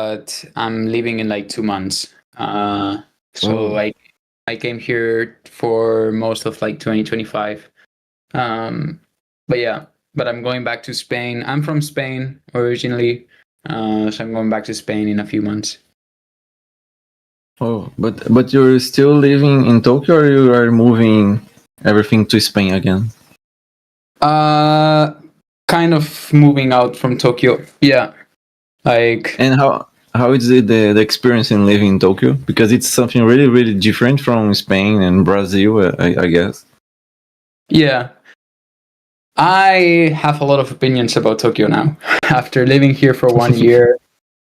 but I'm leaving in like 2 months. So Oh, I came here for most of like 2025. Um, but yeah, but I'm going back to Spain. I'm from Spain originally, so I'm going back to Spain in a few months. oh, but you're still living in Tokyo, or you are moving everything to Spain again? Uh, Kind of moving out from Tokyo. Yeah, like And how is it the experience in living in Tokyo? Because it's something really really different from Spain and Brazil, I guess. yeah. I have a lot of opinions about Tokyo now. After living here for 1 year,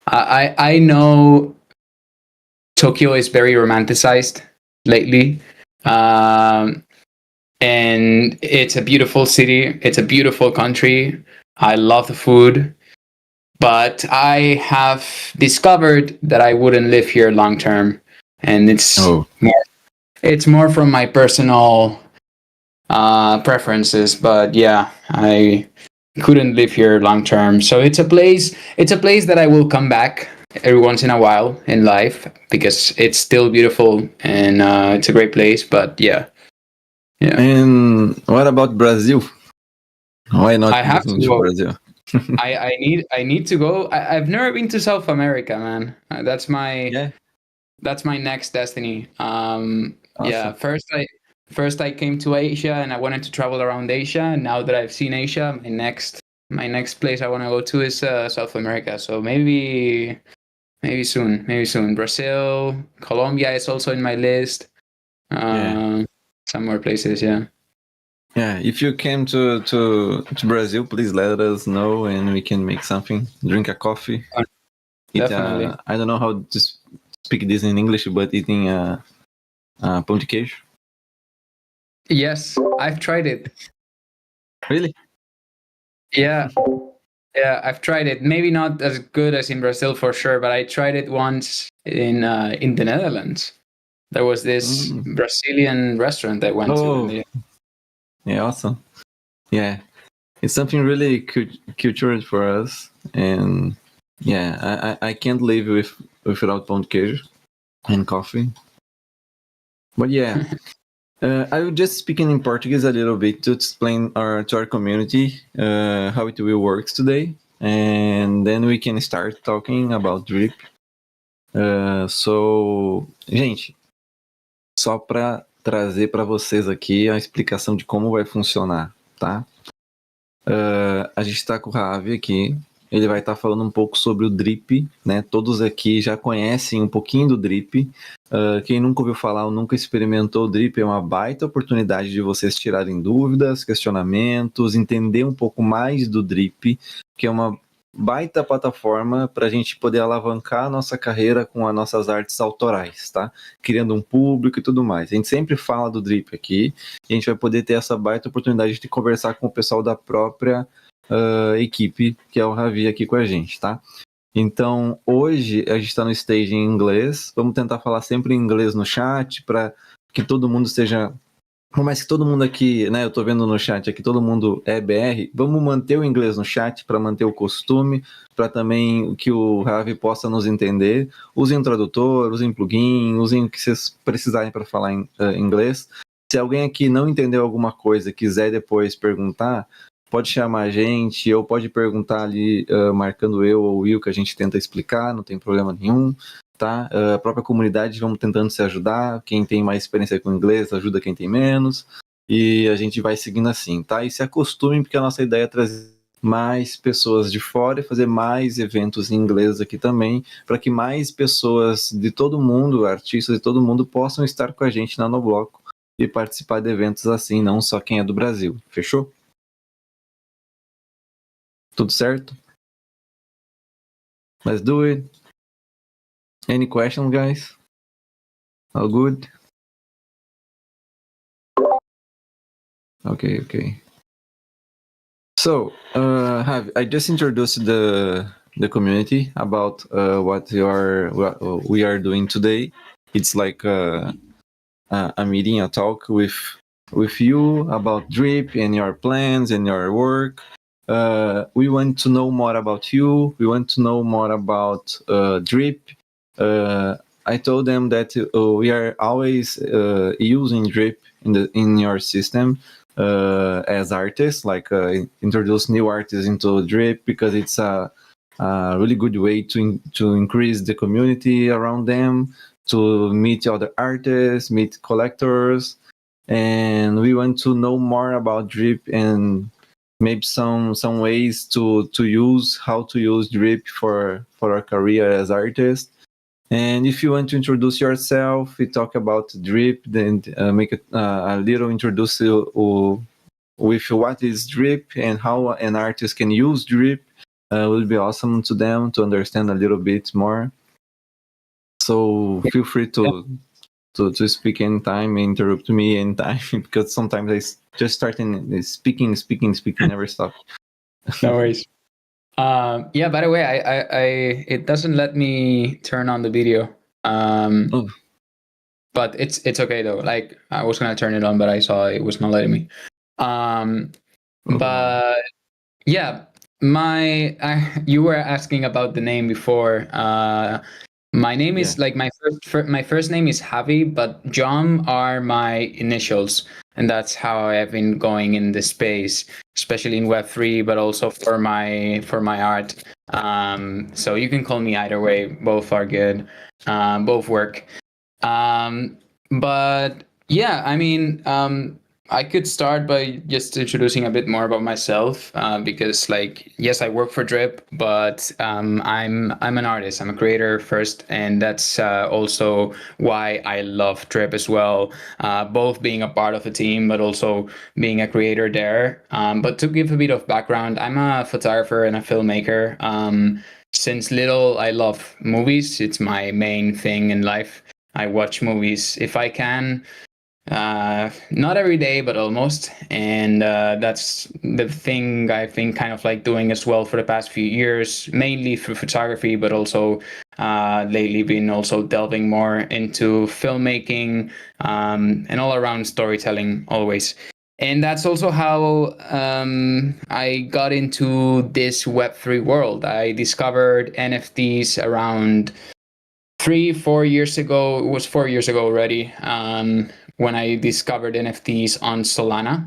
I know Tokyo is very romanticized lately. Um, and it's a beautiful city. It's a beautiful country. I love the food, but I have discovered that I wouldn't live here long term, and Oh, it's more from my personal preferences. But yeah, I couldn't live here long term. So it's a place. It's a place that I will come back every once in a while in life because it's still beautiful and it's a great place. But yeah, yeah. and what about Brazil? Why not I have moving to to go. Brazil? I need to go. I've never been to South America, man. Yeah, That's my next destiny. Yeah. awesome. First I came to Asia and I wanted to travel around Asia. And now that I've seen Asia, my next place I want to go to is South America. So maybe soon. Brazil, Colombia is also in my list. Yeah, Some more places, yeah. yeah. If you came to Brazil, please let us know, and we can make something. Drink a coffee. Eat Definitely. I don't know how to speak this in English, but eating pão de queijo. Yes, I've tried it. Really? Yeah. Yeah, I've tried it. Maybe not as good as in Brazil for sure, but I tried it once in the Netherlands. There was this Mm. Brazilian restaurant I went to, and Oh, yeah, awesome. Yeah, it's something really cultural for us, and yeah, I can't live without pão de queijo and coffee. But yeah, I will just speaking in Portuguese a little bit to explain to our community how it will works today, and then we can start talking about drip. Gente, só para trazer para vocês aqui a explicação de como vai funcionar, tá? A gente está com o Ravi aqui. Ele vai estar falando um pouco sobre o drip, né? Todos aqui já conhecem um pouquinho do drip. Quem nunca ouviu falar ou nunca experimentou o drip, é uma baita oportunidade de vocês tirarem dúvidas, questionamentos, entender um pouco mais do drip, que é uma baita plataforma para a gente poder alavancar a nossa carreira com as nossas artes autorais, tá? Criando um público e tudo mais. A gente sempre fala do drip aqui, e a gente vai poder ter essa baita oportunidade de conversar com o pessoal da própria equipe, que é o Ravi aqui com a gente, tá? Então, hoje a gente está no stage em inglês, vamos tentar falar sempre em inglês no chat, para que todo mundo esteja... Por mais que todo mundo aqui, né, eu tô vendo no chat aqui, todo mundo é BR, vamos manter o inglês no chat para manter o costume, para também que o Ravi possa nos entender. Usem um tradutor, usem plugin, usem o que vocês precisarem para falar em inglês. Se alguém aqui não entendeu alguma coisa, quiser depois perguntar, pode chamar a gente, ou pode perguntar ali, marcando eu ou o Will, que a gente tenta explicar, não tem problema nenhum. Tá? A própria comunidade, vamos tentando se ajudar. Quem tem mais experiência com inglês ajuda quem tem menos, e a gente vai seguindo assim, tá? E se acostumem, porque a nossa ideia é trazer mais pessoas de fora e fazer mais eventos em inglês aqui também, para que mais pessoas de todo mundo, artistas de todo mundo, possam estar com a gente na No Bloco e participar de eventos assim, não só quem é do Brasil. Fechou? Tudo certo? Let's do it. Any questions, guys? All good? Okay. So, I just introduced the community about what we are doing today. It's like a meeting, a talk with you about drip and your plans and your work. We want to know more about you. We want to know more about Drip. I told them that we are always using Drip in your system as artists, like introduce new artists into Drip because it's a really good way to increase the community around them, to meet other artists, meet collectors, and we want to know more about Drip and maybe some ways to use how to use Drip for our career as artists. And if you want to introduce yourself, we talk about Drip, then make a little introduce with what is Drip and how an artist can use Drip. Will be awesome to them to understand a little bit more. So feel free to speak anytime, interrupt me anytime, because sometimes I just start in speaking, never stop. No worries. Yeah, by the way, I it doesn't let me turn on the video. But it's okay though. Like I was gonna turn it on, but I saw it was not letting me. But yeah, you were asking about the name before. My name is like my first name is Javi, but John are my initials, and that's how I have been going in this space, especially in Web3, but also for my art. So you can call me either way. Both are good. Both work. But yeah, I mean, I could start by just introducing a bit more about myself, because, like, yes, I work for Drip, but I'm an artist. I'm a creator first, and that's also why I love Drip as well. Both being a part of a team, but also being a creator there. But to give a bit of background, I'm a photographer and a filmmaker. Since little, I love movies. It's my main thing in life. I watch movies if I can. Not every day, but almost. And that's the thing I've been kind of like doing as well for the past few years, mainly through photography, but also lately been also delving more into filmmaking and all around storytelling always. And that's also how I got into this Web3 world. I discovered NFTs around 3-4 years ago. It was 4 years ago already, when I discovered NFTs on Solana.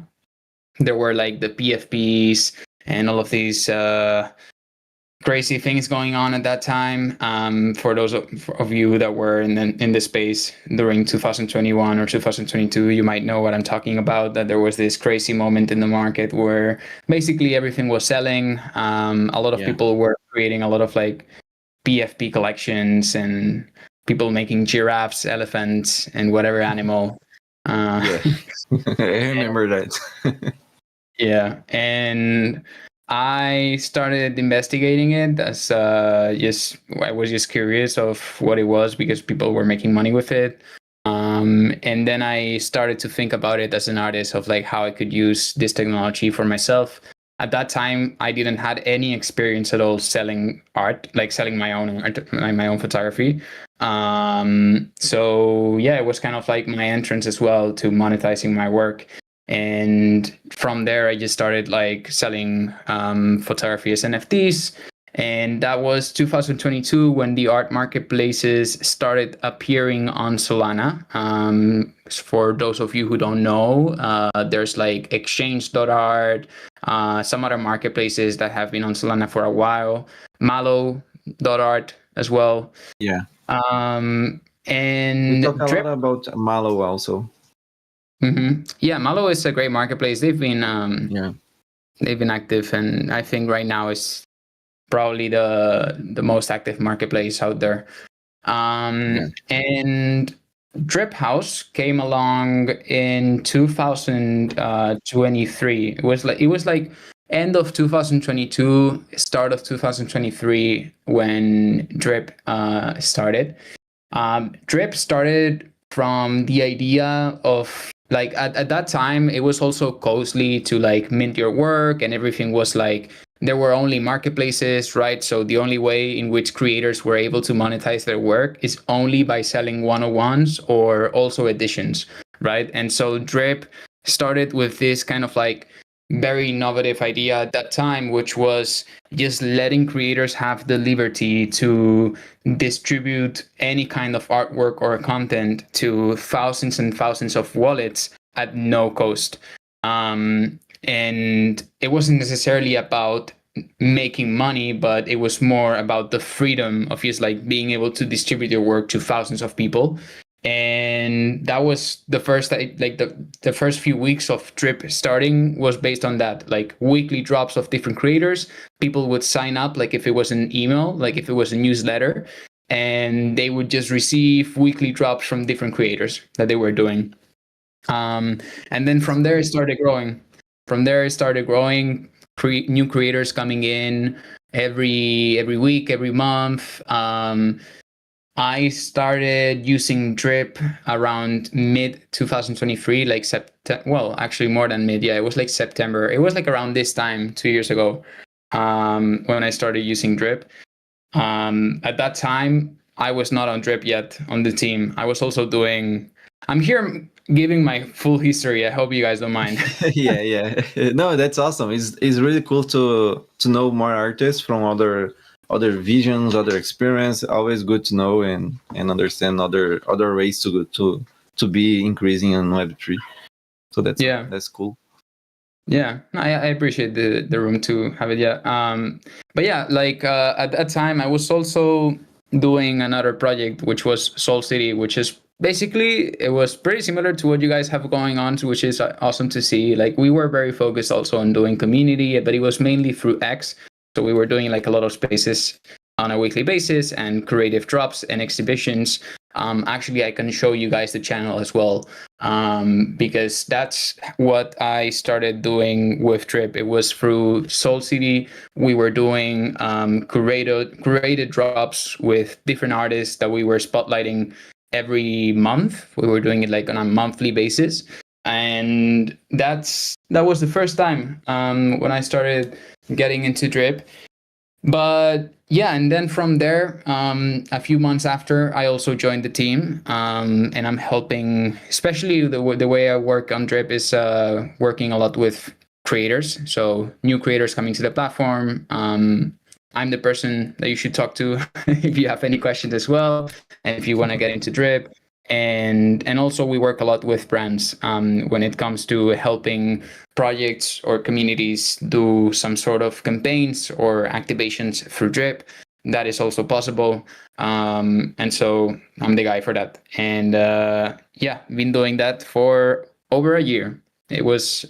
There were like the PFPs and all of these crazy things going on at that time. For those of you that were in the space during 2021 or 2022, you might know what I'm talking about. That there was this crazy moment in the market where basically everything was selling. A lot of people were creating a lot of like PFP collections and people making giraffes, elephants, and whatever animal. I remember that. Yeah, and I started investigating it as I was just curious of what it was because people were making money with it. And then I started to think about it as an artist of like how I could use this technology for myself. At that time, I didn't had any experience at all selling art, like selling my own art, my own photography. So yeah, it was kind of like my entrance as well to monetizing my work. And from there, I just started like selling photography as NFTs. And that was 2022 when the art marketplaces started appearing on Solana. For those of you who don't know, there's like exchange.art, some other marketplaces that have been on Solana for a while, malo.art as well. Yeah. And we talk a lot about Malo also. Mm-hmm. Yeah, Malo is a great marketplace. They've been active, and I think right now is probably the most active marketplace out there. And Drip House came along in 2023. It was like end of 2022, start of 2023 when Drip started. Drip started from the idea of like at that time it was also costly to like mint your work, and everything was like there were only marketplaces, right? So the only way in which creators were able to monetize their work is only by selling one-on-ones or also editions, right? And so Drip started with this kind of like very innovative idea at that time, which was just letting creators have the liberty to distribute any kind of artwork or content to thousands and thousands of wallets at no cost. And it wasn't necessarily about making money, but it was more about the freedom of just like being able to distribute your work to thousands of people. And that was the first, like the first few weeks of Drip starting was based on that, like weekly drops of different creators. People would sign up, like if it was an email, like if it was a newsletter, and they would just receive weekly drops from different creators that they were doing. And then from there it started growing. New creators coming in every week, every month. I started using Drip around mid 2023, like September. Well, actually more than mid. Yeah, it was like September. It was like around this time 2 years ago, when I started using Drip. At that time, I was not on Drip yet on the team. I was also doing. I'm here giving my full history. I hope you guys don't mind. Yeah. No, that's awesome. It's really cool to know more artists from other visions, other experience. Always good to know and understand other ways to be increasing on Web3. So that's cool. Yeah, I appreciate the room to have it. Yeah. But yeah, like at that time, I was also doing another project, which was Soul City, which is basically it was pretty similar to what you guys have going on, which is awesome to see. Like we were very focused also on doing community, but it was mainly through X. So we were doing like a lot of spaces on a weekly basis and creative drops and exhibitions. Actually, I can show you guys the channel as well, because that's what I started doing with Drip. It was through Soul City. We were doing curated drops with different artists that we were spotlighting every month. We were doing it like on a monthly basis. And that was the first time when I started getting into Drip. But yeah, and then from there, a few months after, I also joined the team, and I'm helping. Especially the way I work on Drip is working a lot with creators. So new creators coming to the platform. I'm the person that you should talk to if you have any questions as well, and if you want to get into Drip. And also we work a lot with brands when it comes to helping projects or communities do some sort of campaigns or activations through Drip. That is also possible, and so I'm the guy for that. And yeah, been doing that for over a year. It was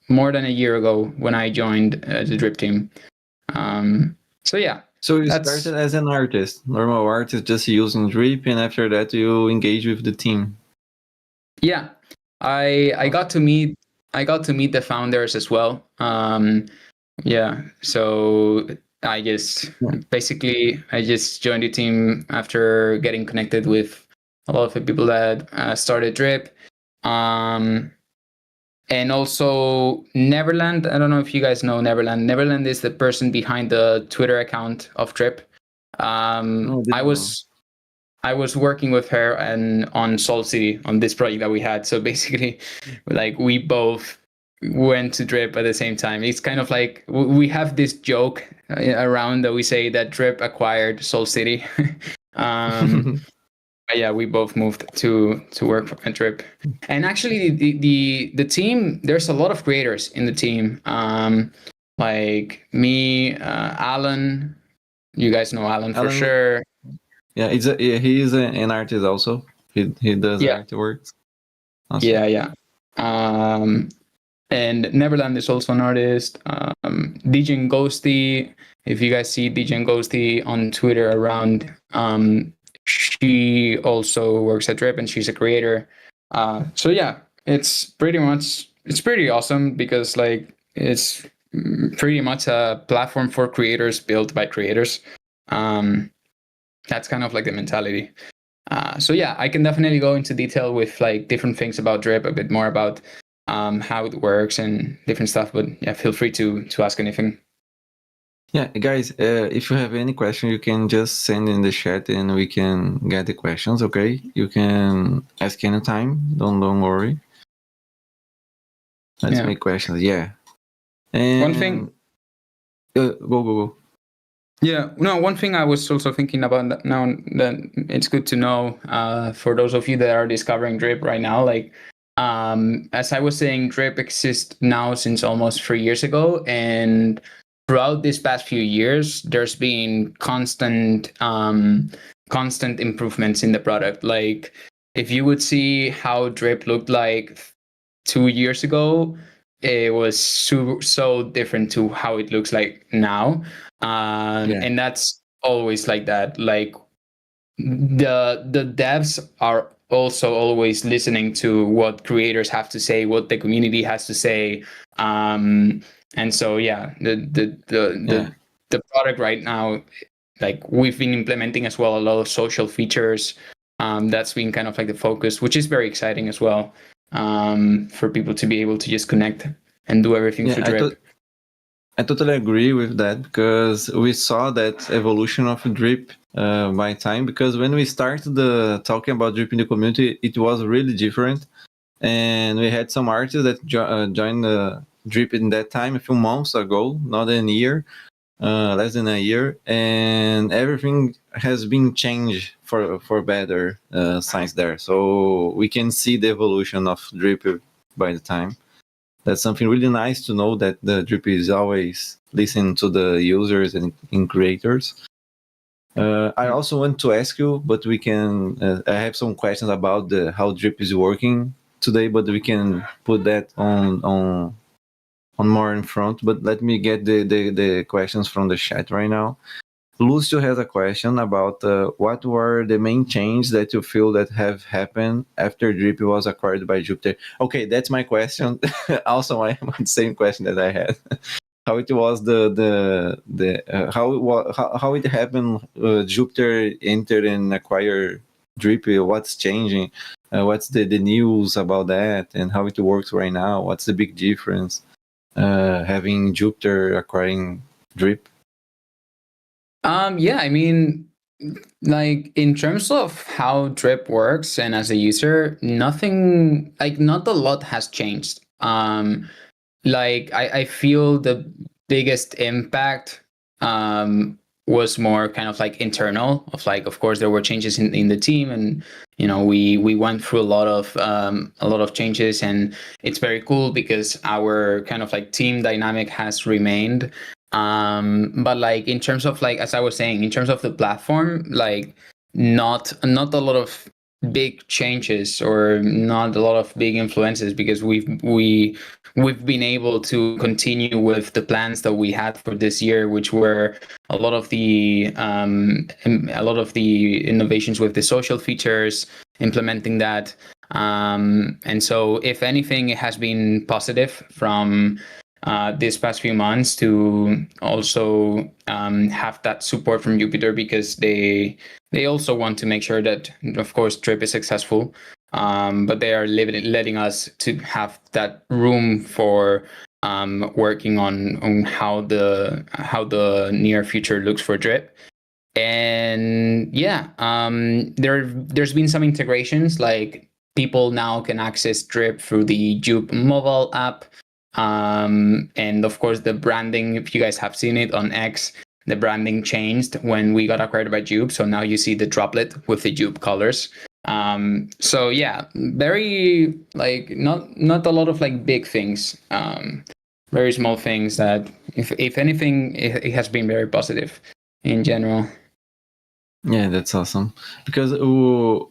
more than a year ago when I joined the Drip team. So yeah. So you started as an artist, normal artist, just using Drip, and after that you engage with the team. Yeah, I got to meet the founders as well. Yeah, so I just joined the team after getting connected with a lot of the people that started Drip. And also Neverland. I don't know if you guys know Neverland. Neverland is the person behind the Twitter account of Drip. I was working with her and on Soul City on this project that we had. So basically, like we both went to Drip at the same time. It's kind of like we have this joke around that we say that Drip acquired Soul City. Yeah, we both moved to work for Drip. And actually the team, there's a lot of creators in the team. Like me, Alan. You guys know Alan for sure. Yeah, he is an artist also. He does artworks. Awesome. Yeah. And Neverland is also an artist. DJ Ghosty, if you guys see DJ Ghosty on Twitter around, she also works at Drip and she's a creator. So yeah, it's pretty awesome because like it's pretty much a platform for creators built by creators. That's kind of like the mentality. So yeah, I can definitely go into detail with like different things about Drip, a bit more about how it works and different stuff. But yeah, feel free to ask anything. Yeah, guys, if you have any question, you can just send in the chat and we can get the questions. Okay, you can ask anytime. Don't worry. Let's make questions. Yeah, And One thing, go. yeah, no, one thing I was also thinking about that now, that it's good to know for those of you that are discovering drip right now, like as I was saying, drip exists now since almost 3 years ago, and throughout these past few years there's been constant improvements in the product. Like if you would see how drip looked like 2 years ago, it was so different to how it looks like now. And that's always like that. Like the devs are also always listening to what creators have to say, what the community has to say. And so yeah, the product right now, like we've been implementing as well a lot of social features. That's been kind of like the focus, which is very exciting as well, for people to be able to just connect and do everything through drip. I totally agree with that, because we saw that evolution of drip by time. Because when we started talking about drip in the community, it was really different, and we had some artists that joined drip in that time a few months ago, not a year, less than a year, and everything has been changed for better since there. So we can see the evolution of drip by the time. That's something really nice to know, that the drip is always listening to the users and creators. I also want to ask you, but we can. I have some questions about how drip is working today, but we can put that on more in front. But let me get the questions from the chat right now. Lucio has a question about what were the main changes that you feel that have happened after Drip was acquired by Jupiter. Okay, that's my question. Also, my same question that I had. How it was how it happened? Jupiter entered and acquired Drip. What's changing? What's the news about that, and how it works right now? What's the big difference having Jupiter acquiring Drip? Yeah, I mean, like in terms of how drip works and as a user, nothing, like not a lot has changed. Like I feel the biggest impact was more kind of like internal, of like, of course there were changes in the team, and you know we went through a lot of changes, and it's very cool because our kind of like team dynamic has remained. But like in terms of, like as I was saying, in terms of the platform, like not a lot of big changes or not a lot of big influences, because we've been able to continue with the plans that we had for this year, which were a lot of the innovations with the social features, implementing that. And so if anything, it has been positive from these past few months to also have that support from Jupiter, because they also want to make sure that, of course, Drip is successful. But they are letting us to have that room for working on how the near future looks for Drip. And yeah, there's been some integrations, like people now can access Drip through the Jupe mobile app. And of course, the branding, if you guys have seen it on X, the branding changed when we got acquired by Jupe. So now you see the droplet with the Jupe colors. So yeah, very like not a lot of like big things. Very small things that, if anything, it has been very positive in general. Yeah, that's awesome. Because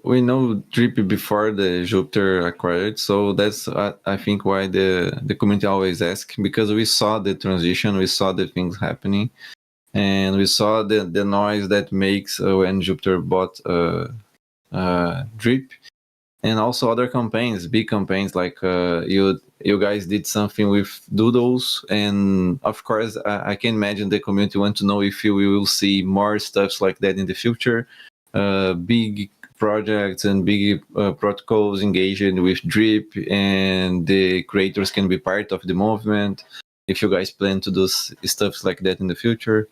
we know Drip before the Jupiter acquired, so that's I think why the community always asks, because we saw the transition, we saw the things happening, and we saw the noise that makes when Jupiter bought Drip, and also other campaigns, big campaigns like you guys did something with Doodles, and of course I can imagine the community want to know if we will see more stuffs like that in the future, big projects and big protocols engaged with Drip, and the creators can be part of the movement. If you guys plan to do stuffs like that in the future.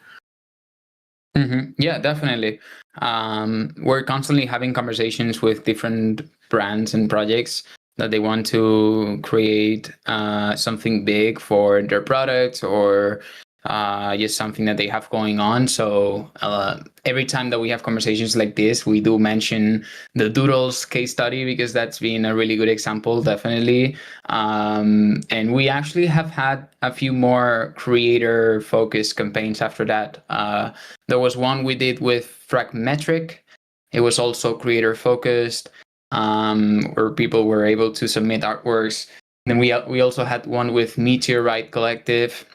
Mm-hmm. Yeah, definitely. We're constantly having conversations with different brands and projects. that they want to create something big for their product, or just something that they have going on. So every time that we have conversations like this, we do mention the Doodles case study, because that's been a really good example, definitely. And we actually have had a few more creator focused campaigns after that. There was one we did with Fragmetric. It was also creator focused, where people were able to submit artworks. Then we also had one with Meteorite Collective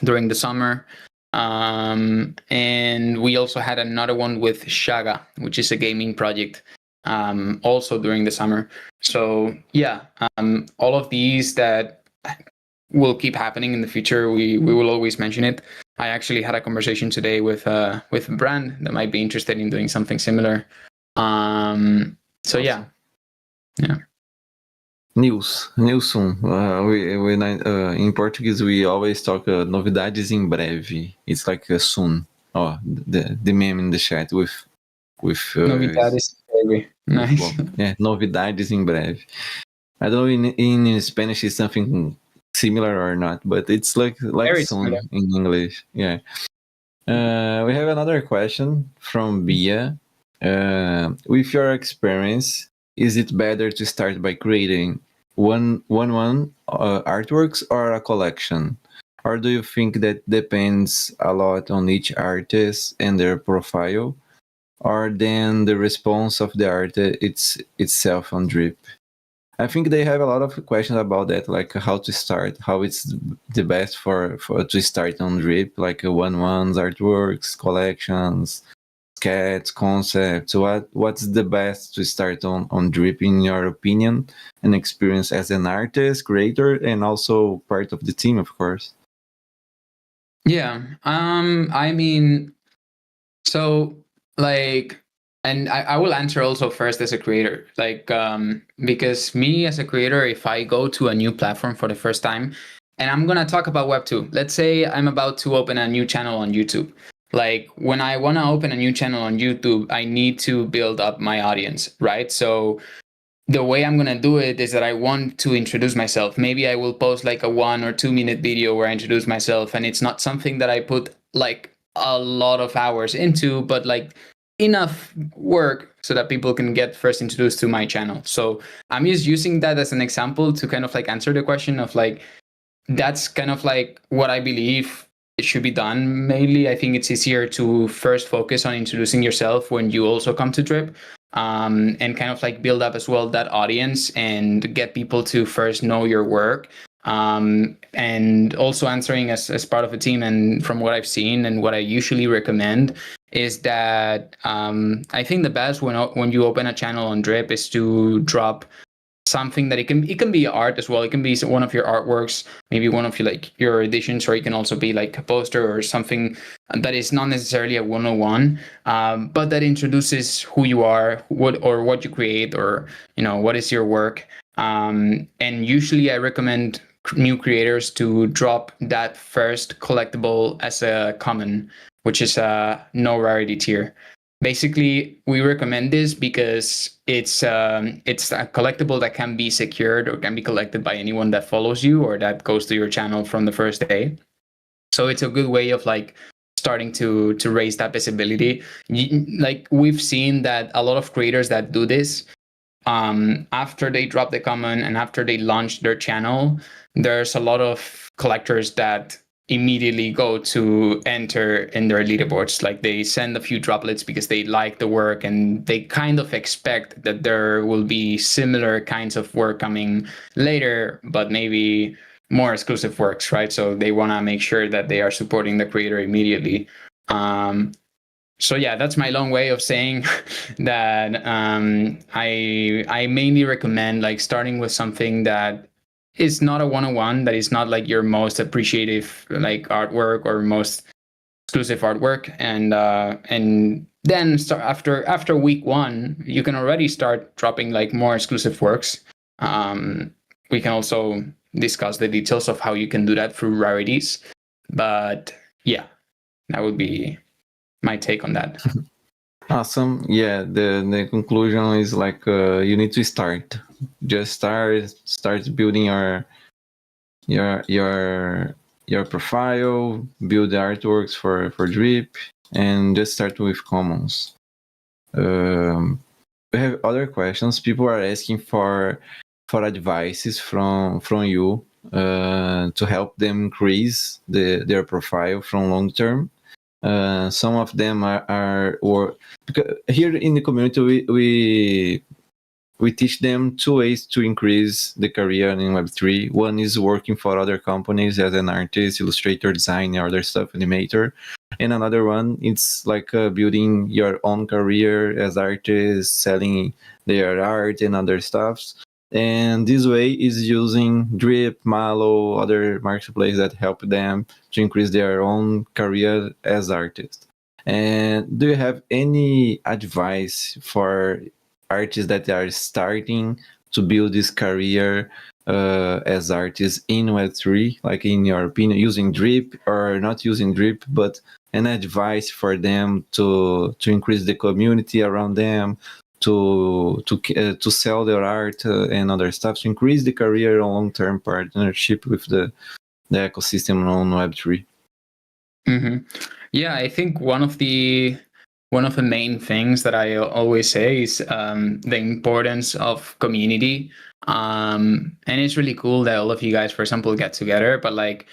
during the summer. And we also had another one with Shaga, which is a gaming project, also during the summer. So yeah, all of these that will keep happening in the future, we will always mention it. I actually had a conversation today with a brand that might be interested in doing something similar. So awesome. Yeah. Nilson, in Portuguese we always talk novidades em breve. It's like soon. Oh, the meme in the chat with novidades em breve. Nice. Yeah, novidades em breve. I don't know in Spanish it's something similar or not, but it's like very soon similar in English. Yeah. We have another question from Bia. With your experience, is it better to start by creating one artworks or a collection? Or do you think that depends a lot on each artist and their profile? Or then the response of the art itself on Drip? I think they have a lot of questions about that, like how to start, how it's the best for to start on Drip, like one-ones, artworks, collections, sketch, concepts. What's the best to start on Drip in your opinion and experience as an artist, creator, and also part of the team, of course? Yeah. I mean, so like, and I will answer also first as a creator, like, because me as a creator, if I go to a new platform for the first time, and I'm gonna talk about Web2, let's say I'm about to open a new channel on YouTube. Like, when I want to open a new channel on YouTube, I need to build up my audience, right? So the way I'm gonna do it is that I want to introduce myself. Maybe I will post like a 1 or 2 minute video where I introduce myself, and it's not something that I put like a lot of hours into, but like enough work so that people can get first introduced to my channel. So I'm just using that as an example to kind of like answer the question of like, that's kind of like what I believe it should be done. Mainly, I think it's easier to first focus on introducing yourself when you also come to Drip, and kind of like build up as well that audience and get people to first know your work. And also answering as part of a team, and from what I've seen and what I usually recommend is that I think the best when you open a channel on Drip is to drop something that it can be art as well. It can be one of your artworks, maybe one of your editions, or it can also be like a poster or something that is not necessarily a 101, but that introduces who you are, what you create, or what is your work. And usually I recommend new creators to drop that first collectible as a common, which is a no rarity tier. Basically, we recommend this because it's a collectible that can be secured or can be collected by anyone that follows you or that goes to your channel from the first day. So it's a good way of like starting to raise that visibility. Like, we've seen that a lot of creators that do this, after they drop the common and after they launch their channel, there's a lot of collectors that immediately go to enter in their leaderboards. Like, they send a few droplets because they like the work and they kind of expect that there will be similar kinds of work coming later, but maybe more exclusive works, right? So they want to make sure that they are supporting the creator immediately. So yeah, that's my long way of saying that I mainly recommend like starting with something that is not a 101, that is not like your most appreciative like artwork or most exclusive artwork, and then start after week 1, you can already start dropping like more exclusive works. We can also discuss the details of how you can do that through rarities, but yeah, that would be my take on that. Awesome. Yeah, the conclusion is like you need to start. Just start building your your your profile, build the artworks for Drip, and just start with commons. We have other questions. People are asking for advices from you to help them increase their profile from long term. Some of them are or because here in the community we teach them two ways to increase the career in Web3. One is working for other companies as an artist, illustrator, designer, other stuff, animator. And another one, it's like building your own career as artists, selling their art and other stuffs. And this way is using Drip, Malo, other marketplaces that help them to increase their own career as artists. And do you have any advice for artists that are starting to build this career as artists in Web3, like in your opinion, using Drip or not using Drip, but an advice for them to increase the community around them, to sell their art and other stuff, to increase the career on long-term partnership with the ecosystem on Web3. Mm-hmm. Yeah, I think one of the main things that I always say is the importance of community. And it's really cool that all of you guys, for example, get together, but like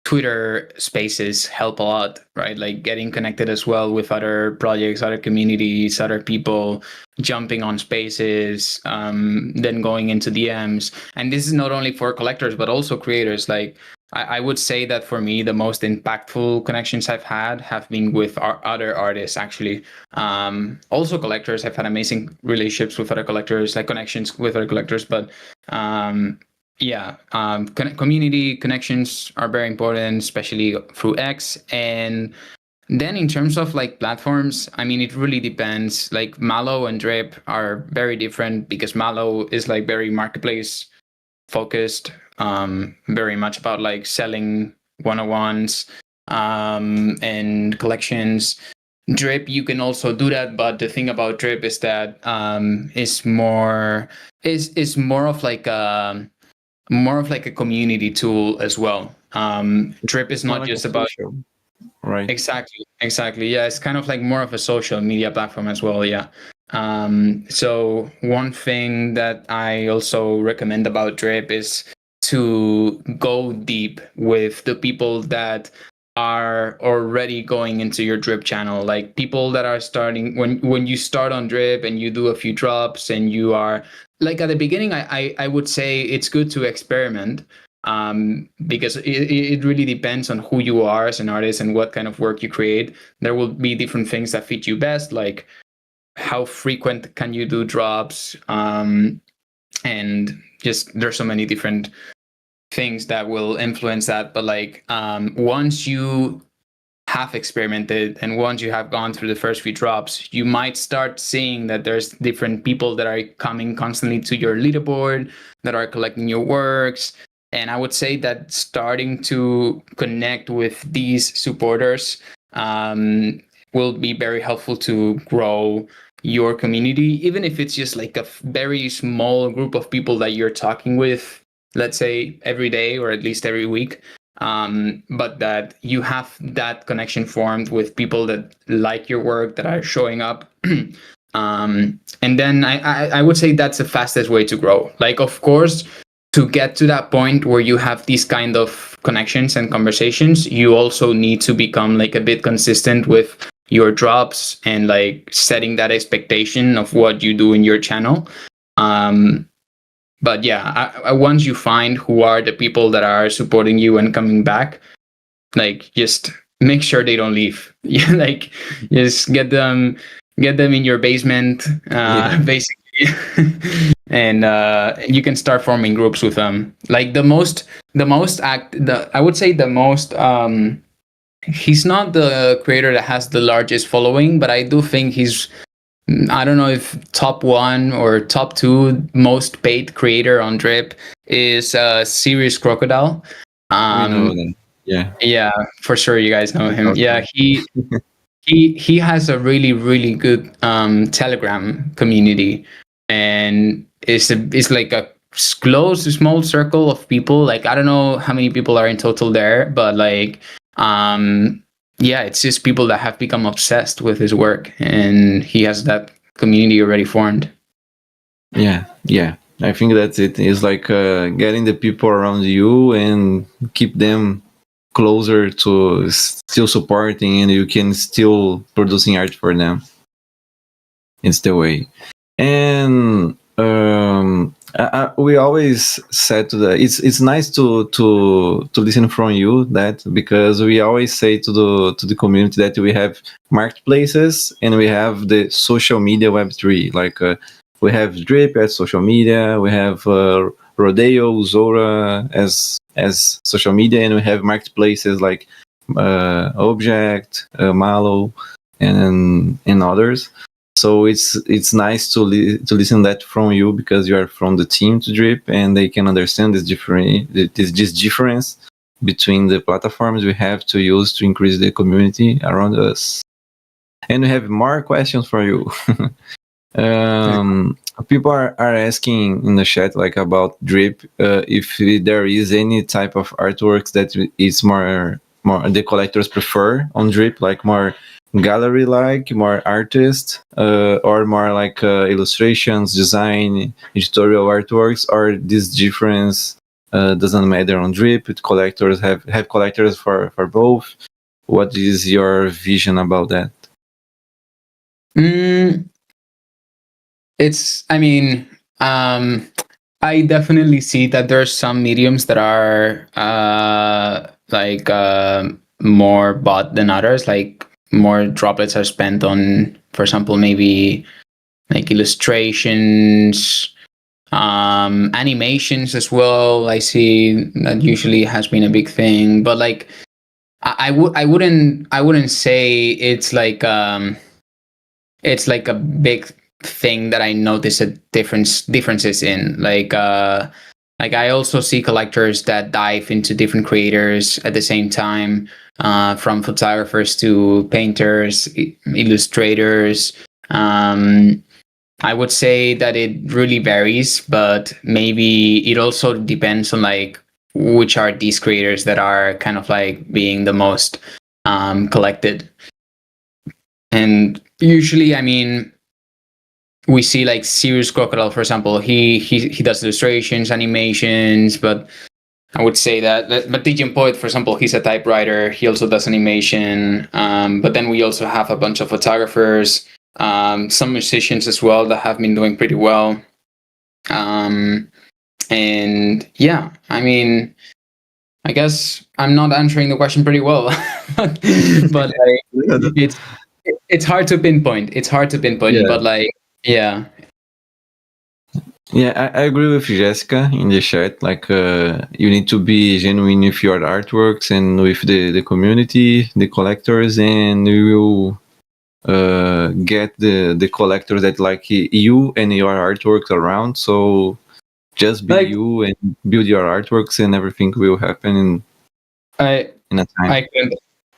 Twitter spaces help a lot, right? Like getting connected as well with other projects, other communities, other people, jumping on spaces, then going into DMs. And this is not only for collectors, but also creators. Like I would say that for me, the most impactful connections I've had have been with other artists, actually. Also collectors. I've had amazing relationships with other collectors, like connections with other collectors, but community connections are very important, especially through X. And then in terms of like platforms, I mean, it really depends. Like Malo and Drip are very different because Malo is like very marketplace focused, very much about like selling one-on-ones and collections. Drip, you can also do that, but the thing about Drip is that is more of like a community tool as well. Drip is not Like just about social, right? exactly. Yeah, it's kind of like more of a social media platform as well. Yeah. So one thing that I also recommend about Drip is to go deep with the people that are already going into your Drip channel, like people that are starting when you start on Drip and you do a few drops and you are like at the beginning. I would say it's good to experiment, because it really depends on who you are as an artist and what kind of work you create. There will be different things that fit you best, like how frequent can you do drops, and just there's so many different things that will influence that. But like once you have experimented and once you have gone through the first few drops, you might start seeing that there's different people that are coming constantly to your leaderboard, that are collecting your works. And I would say that starting to connect with these supporters will be very helpful to grow your community, even if it's just like a very small group of people that you're talking with, let's say every day or at least every week. But that you have that connection formed with people that like your work, that are showing up. And then I would say that's the fastest way to grow. Like, of course, to get to that point where you have these kind of connections and conversations, you also need to become like a bit consistent with your drops and like setting that expectation of what you do in your channel. But yeah, once you find who are the people that are supporting you and coming back, like just make sure they don't leave. Yeah, like just get them in your basement, basically. And you can start forming groups with them. Like I would say the most he's not the creator that has the largest following, but I do think he's, I don't know if top one or top two most paid creator on Drip is Serious Crocodile. We know that. Yeah. Yeah, for sure, you guys know him. Yeah, he has a really good Telegram community, and it's like a close small circle of people. Like I don't know how many people are in total there, but like yeah, it's just people that have become obsessed with his work, and he has that community already formed. Yeah, yeah. I think that's it. It's like getting the people around you and keep them closer to still supporting, and you can still producing art for them. It's the way. And we always said to it's nice to listen from you that, because we always say to the community that we have marketplaces and we have the social media Web3. Like we have Drip as social media, we have Rodeo, Zora as social media, and we have marketplaces like Object, Malo, and others. So it's nice to listen that from you, because you are from the team to Drip, and they can understand this difference between the platforms we have to use to increase the community around us. And we have more questions for you. People are asking in the chat like about Drip, if there is any type of artworks that is more the collectors prefer on Drip, like more gallery like, more artist, or more like illustrations, design, editorial artworks, or this difference doesn't matter on Drip. Collectors have collectors for both. What is your vision about that? I mean, I definitely see that there's some mediums that are like more bought than others. Like more droplets are spent on, for example, maybe like illustrations, animations as well. I see that usually has been a big thing, but like I wouldn't say it's like a big thing that I notice a differences in. Like I also see collectors that dive into different creators at the same time, from photographers to painters, illustrators. I would say that it really varies, but maybe it also depends on like which are these creators that are kind of like being the most collected. And usually, I mean, we see like Sirius Crocodile, for example. He does illustrations, animations, but I would say that. But Digian Poet, for example, he's a typewriter. He also does animation. But then we also have a bunch of photographers, some musicians as well that have been doing pretty well. And yeah, I mean, I guess I'm not answering the question pretty well, but like, it's hard to pinpoint. It's hard to pinpoint, Yeah. but like, yeah. Yeah, I agree with Jessica in the chat. Like, you need to be genuine with your artworks and with the community, the collectors, and you will get the collectors that like you and your artworks around. So just be Like, you and build your artworks, and everything will happen in a time.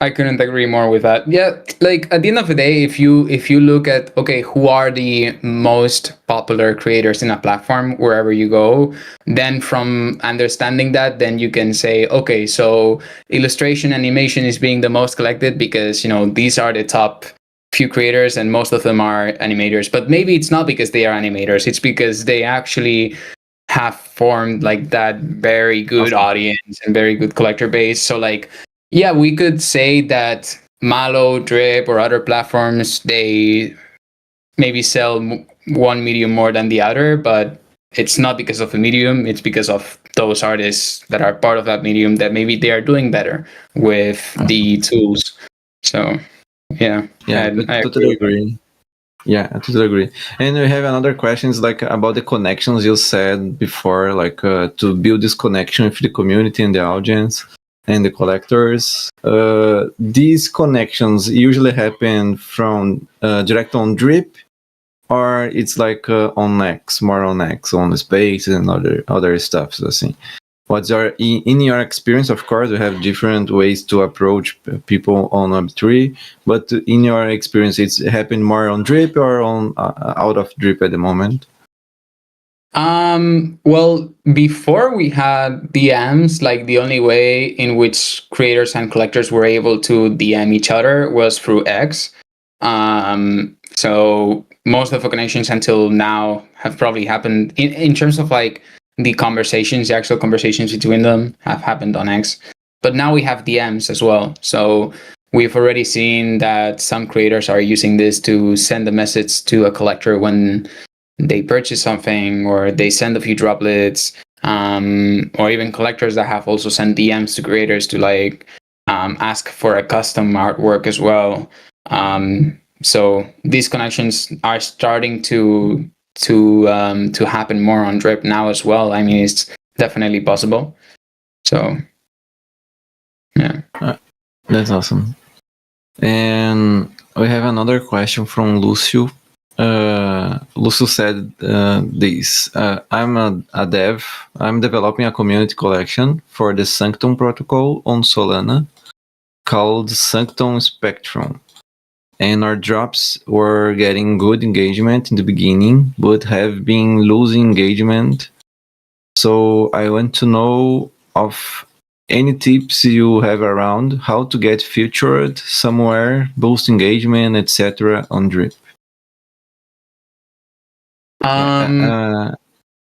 I couldn't agree more with that. Yeah, like at the end of the day, if you look at, okay, who are the most popular creators in a platform wherever you go, then from understanding that, then you can say, okay, so illustration, animation is being the most collected because, you know, these are the top few creators and most of them are animators. But maybe it's not because they are animators, it's because they actually have formed like that very good audience and very good collector base. So like, yeah, we could say that Malo, Drip, or other platforms, they maybe sell one medium more than the other, but it's not because of the medium. It's because of those artists that are part of that medium that maybe they are doing better with the tools. So yeah, I totally agree. Yeah, I totally agree. And we have another questions like about the connections you said before, like to build this connection with the community and the audience and the collectors. These connections usually happen from direct on Drip, or it's like on X, more on X, on the space and other stuff. So, assim. what's in your experience? Of course, we have different ways to approach people on Web3, but in your experience, it's happened more on Drip or on out of Drip at the moment? Well, before we had DMs, like the only way in which creators and collectors were able to DM each other was through X. So most of the connections until now have probably happened in terms of like the conversations, the actual conversations between them have happened on X. But now we have DMs as well. So we've already seen that some creators are using this to send a message to a collector when they purchase something, or they send a few droplets, or even collectors that have also sent DMs to creators to like ask for a custom artwork as well. So these connections are starting to happen more on Drip now as well. I mean, it's definitely possible. So yeah, That's awesome. And we have another question from Lucio. Lucio said this: I'm a dev. I'm developing a community collection for the Sanctum protocol on Solana called Sanctum Spectrum. And our drops were getting good engagement in the beginning, but have been losing engagement. So I want to know of any tips you have around how to get featured somewhere, boost engagement, etc. on Drip.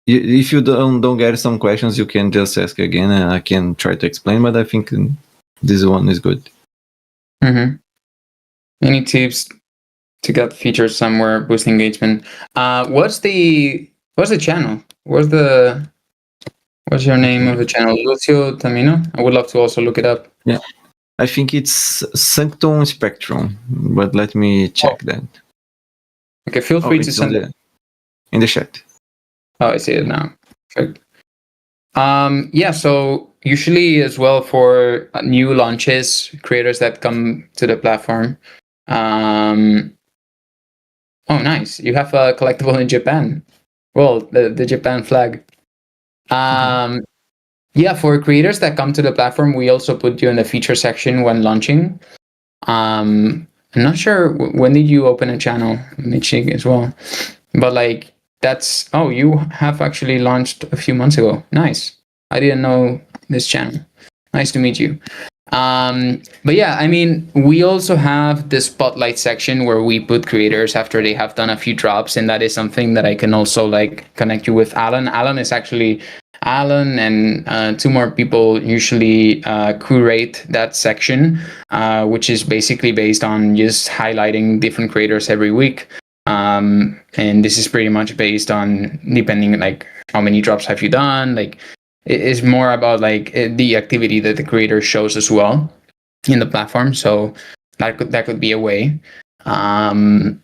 If you don't get some questions, you can just ask again, and I can try to explain. But I think this one is good. Mm-hmm. Any tips to get featured somewhere, boost engagement? What's the channel? What's your name of the channel? Lucio Tamino? I would love to also look it up. Yeah, I think it's Sanctum Spectrum, but let me check that. Okay, feel free to send it in the chat. Oh, I see it now. Perfect. Yeah, so usually as well for new launches, creators that come to the platform. Oh, nice. You have a collectible in Japan. Well, the Japan flag. Yeah, for creators that come to the platform, we also put you in the feature section when launching. I'm not sure when did you open a channel. Let me check as well. But like that's you have actually launched a few months ago. Nice. I didn't know this channel. Nice to meet you. But yeah, I mean, we also have the spotlight section where we put creators after they have done a few drops, and that is something that I can also like connect you with Alan. Alan and two more people usually curate that section, which is basically based on just highlighting different creators every week. And this is pretty much based on depending like how many drops have you done, like it is more about like the activity that the creator shows as well in the platform. So that could be a way. And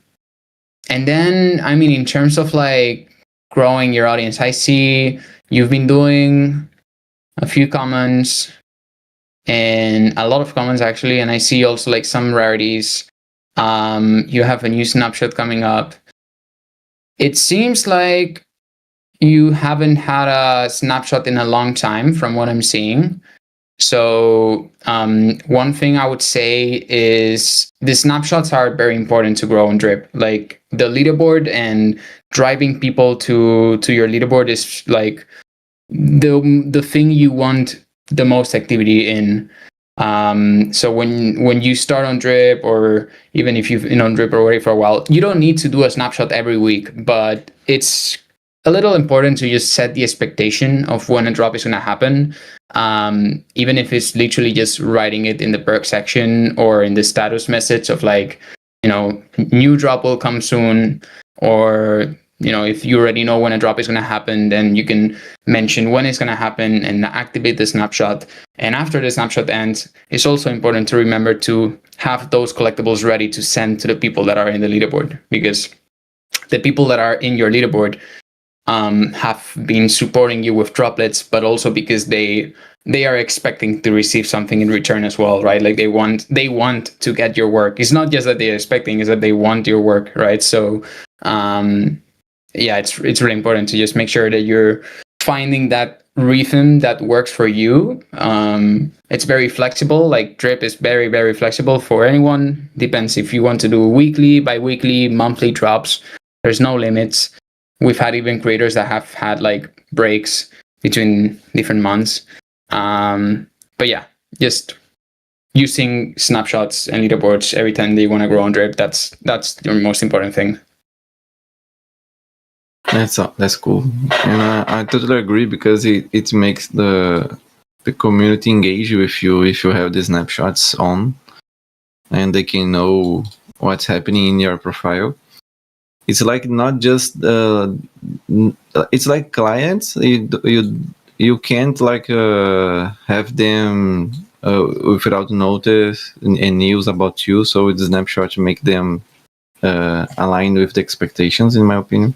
then I mean, in terms of like growing your audience, I see you've been doing a few comments and a lot of comments actually, and I see also like some rarities. You have a new snapshot coming up. It seems like you haven't had a snapshot in a long time from what I'm seeing. So one thing I would say is the snapshots are very important to grow on Drip. Like the leaderboard and driving people to your leaderboard is like the thing you want the most activity in. So when you start on Drip, or even if you've been on Drip already for a while, you don't need to do a snapshot every week, but it's a little important to just set the expectation of when a drop is going to happen. Even if it's literally just writing it in the perk section or in the status message of like, new drop will come soon, or if you already know when a drop is going to happen, then you can mention when it's going to happen and activate the snapshot. And after the snapshot ends, it's also important to remember to have those collectibles ready to send to the people that are in the leaderboard, because the people that are in your leaderboard have been supporting you with droplets, but also because they are expecting to receive something in return as well, right? Like they want to get your work. It's not just that they're expecting, it's that they want your work, right? So yeah, it's really important to just make sure that you're finding that rhythm that works for you. It's very flexible. Like drip is very, very flexible for anyone. Depends if you want to do weekly, bi-weekly, monthly drops. There's no limits. We've had even creators that have had like breaks between different months. But yeah, just using snapshots and leaderboards every time they want to grow on drip. That's the most important thing. That's cool, and I totally agree because it makes the community engage with you if you have the snapshots on, and they can know what's happening in your profile. It's like not just it's like clients. You can't like have them without notice and news about you. So the snapshot make them align with the expectations, in my opinion.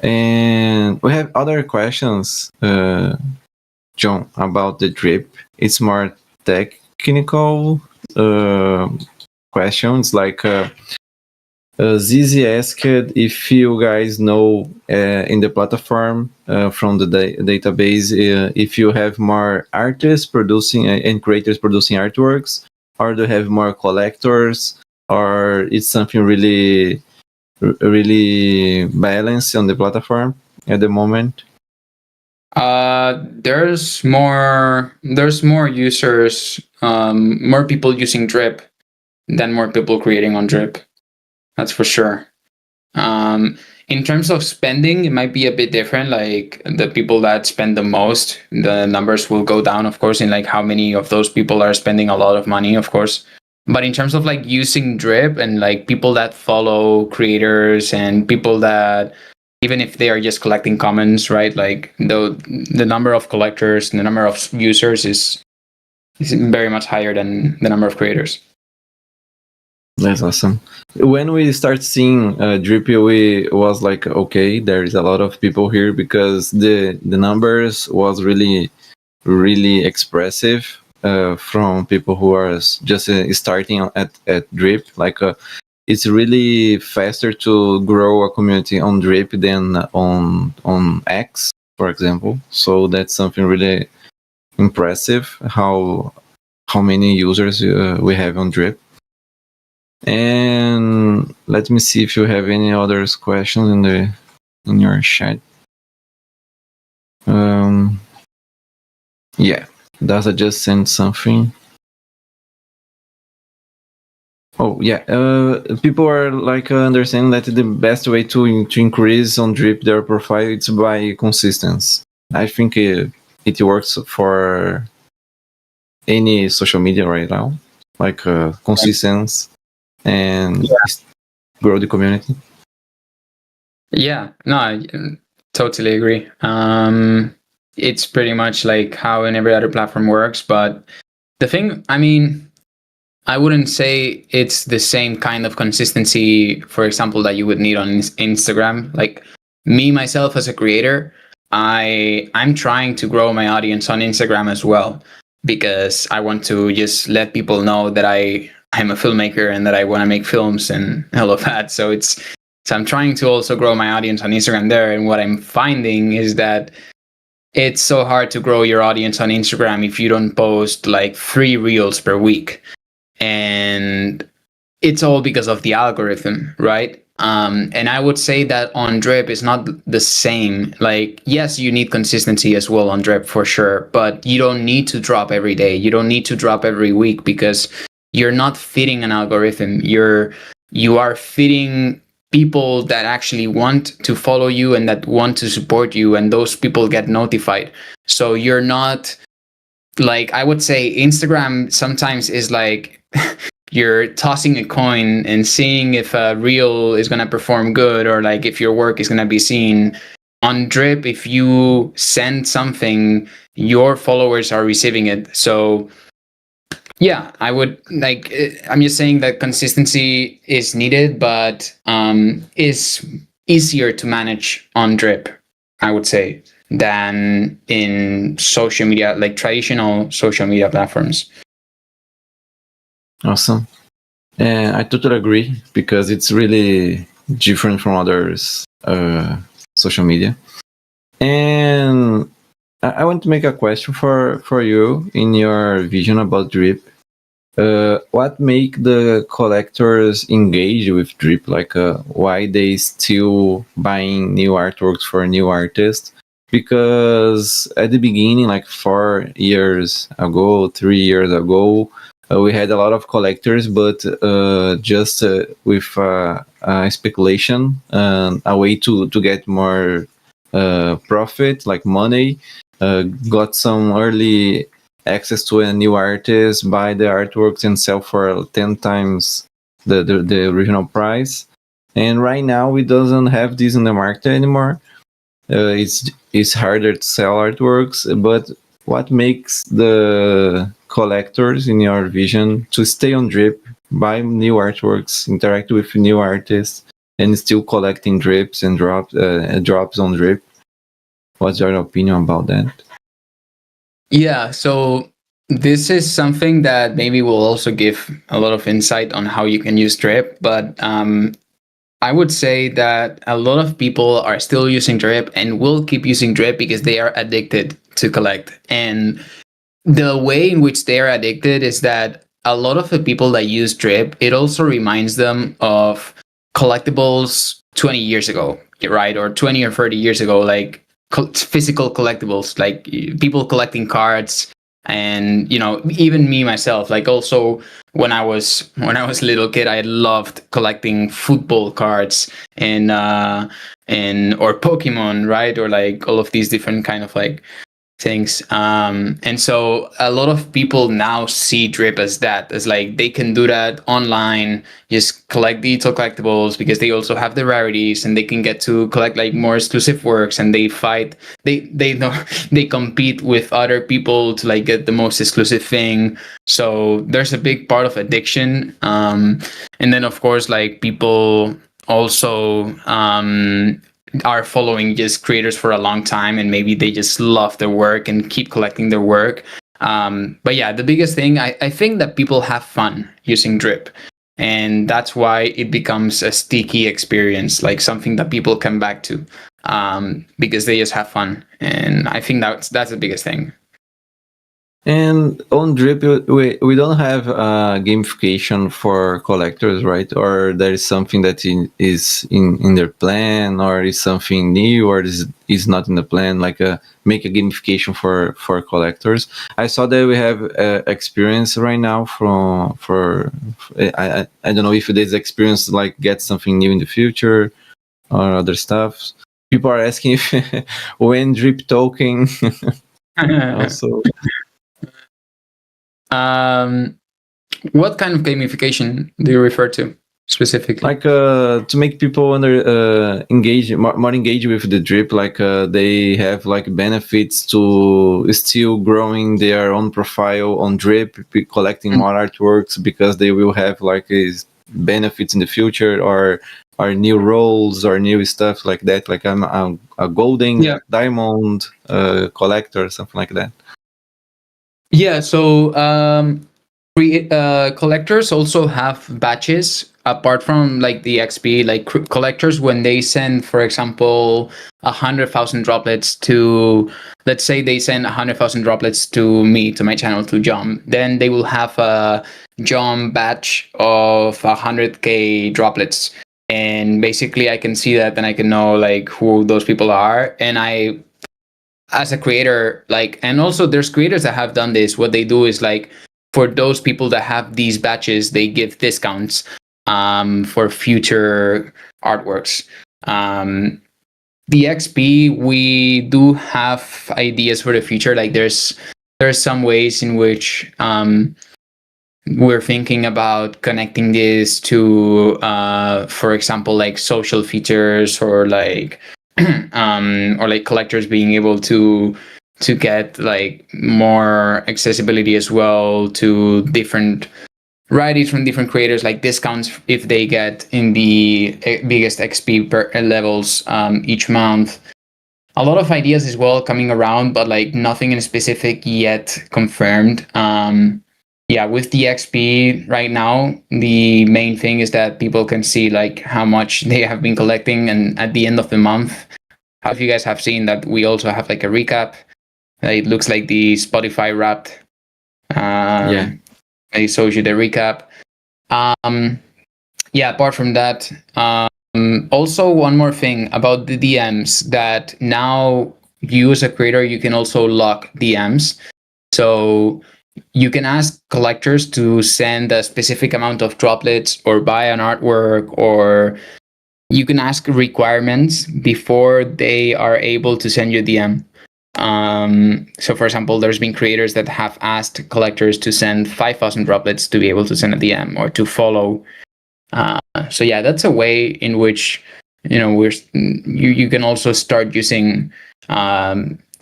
And we have other questions, John, about the drip. It's more technical questions like Zizi asked if you guys know in the platform from the database if you have more artists producing and creators producing artworks, or do you have more collectors, or it's something really balanced on the platform at the moment? There's more users, more people using drip than more people creating on drip. That's for sure. In terms of spending, it might be a bit different. Like the people that spend the most, the numbers will go down, of course, in like how many of those people are spending a lot of money, of course. But in terms of like using drip and like people that follow creators and people that, even if they are just collecting comments, right? Like the number of collectors and the number of users is very much higher than the number of creators. That's awesome. When we start seeing Drippy, we was like, okay, there is a lot of people here because the numbers was really expressive from people who are just starting at Drip. Like it's really faster to grow a community on Drip than on X, for example. So that's something really impressive. How many users we have on Drip. And let me see if you have any other questions in your chat. Yeah, Daza just sent something. Oh yeah, people are like understanding that the best way to increase on Drip their profile it's by consistency. I think it works for any social media right now, like consistency and grow the community. Yeah, no, I totally agree. It's pretty much like how in every other platform works, but the thing, I mean, I wouldn't say it's the same kind of consistency, for example, that you would need on Instagram. Like me, myself as a creator, I'm trying to grow my audience on Instagram as well, because I want to just let people know that I'm a filmmaker and that I want to make films and all of that. So I'm trying to also grow my audience on Instagram there. And what I'm finding is that it's so hard to grow your audience on Instagram if you don't post like 3 reels per week. And it's all because of the algorithm, right? And I would say that on Drip is not the same. Like, yes, you need consistency as well on Drip for sure, but you don't need to drop every day. You don't need to drop every week because you're not fitting an algorithm. You are fitting people that actually want to follow you and that want to support you, and those people get notified. So you're not like, I would say Instagram sometimes is like you're tossing a coin and seeing if a reel is going to perform good or like if your work is going to be seen. On Drip, if you send something, your followers are receiving it. So yeah, I would like, I'm just saying that consistency is needed, but is easier to manage on Drip, I would say, than in social media, like traditional social media platforms. Awesome. I totally agree because it's really different from others social media. And I want to make a question for you in your vision about drip. What make the collectors engage with drip? Like, why they still buying new artworks for new artists? Because at the beginning, like 4 years ago, 3 years ago, we had a lot of collectors, but just with speculation, a way to get more profit, like money. Got some early access to a new artist, buy the artworks and sell for 10 times the original price. And right now we doesn't have this in the market anymore. It's harder to sell artworks, but what makes the collectors, in your vision, to stay on drip, buy new artworks, interact with new artists, and still collecting drips and drops on drip? What's your opinion about that? Yeah, so this is something that maybe will also give a lot of insight on how you can use drip, but I would say that a lot of people are still using drip and will keep using drip because they are addicted to collect. And the way in which they are addicted is that a lot of the people that use drip, it also reminds them of collectibles 20 years ago, right? Or 20 or 30 years ago, like physical collectibles, like people collecting cards. And even me myself, like also when I was a little kid, I loved collecting football cards and or Pokemon, right? Or like all of these different kind of like things. And so a lot of people now see drip as that, as like they can do that online, just collect digital collectibles, because they also have the rarities and they can get to collect like more exclusive works, and they fight, they know they compete with other people to like get the most exclusive thing. So there's a big part of addiction. And then of course, like people also are following just creators for a long time, and maybe they just love their work and keep collecting their work. But yeah, the biggest thing, I think that people have fun using drip, and that's why it becomes a sticky experience, like something that people come back to, because they just have fun. And I think that's the biggest thing. And on drip, we don't have gamification for collectors, right? Or there is something that is in their plan, or is something new, or is not in the plan, like make a gamification for collectors. I saw that we have experience right now I don't know if this experience like get something new in the future or other stuff. People are asking if when drip token also. What kind of gamification do you refer to specifically? Like to make people engage more engage with the drip, like they have like benefits to still growing their own profile on drip, collecting more artworks, because they will have like these benefits in the future, or new roles or new stuff like that. Like I'm a golden diamond collector, something like that. Yeah, so collectors also have batches apart from like the XP. Like collectors, when they send, for example, 100,000 droplets to, let's say they send 100,000 droplets to me, to my channel, to Jom, then they will have a Jom batch of 100K droplets. And basically I can see that, and I can know like who those people are. And I, as a creator, like, and also there's creators that have done this, what they do is like, for those people that have these batches, they give discounts for future artworks. The XP, we do have ideas for the future. Like there's some ways in which we're thinking about connecting this to for example, like social features, or like or like collectors being able to get like more accessibility as well to different varieties from different creators, like discounts if they get in the biggest XP levels each month. A lot of ideas as well coming around, but like nothing in specific yet confirmed. Yeah, with the XP right now, the main thing is that people can see like how much they have been collecting, and at the end of the month, if you guys have seen that, we also have like a recap It looks like the Spotify Wrapped. Yeah. I showed you the recap. Yeah, apart from that, also one more thing about the DMs, that now you as a creator, you can also lock DMs. So you can ask collectors to send a specific amount of droplets or buy an artwork, or you can ask requirements before they are able to send you a DM. So for example, there's been creators that have asked collectors to send 5,000 droplets to be able to send a DM or to follow. So yeah, that's a way in which, you know, you can also start using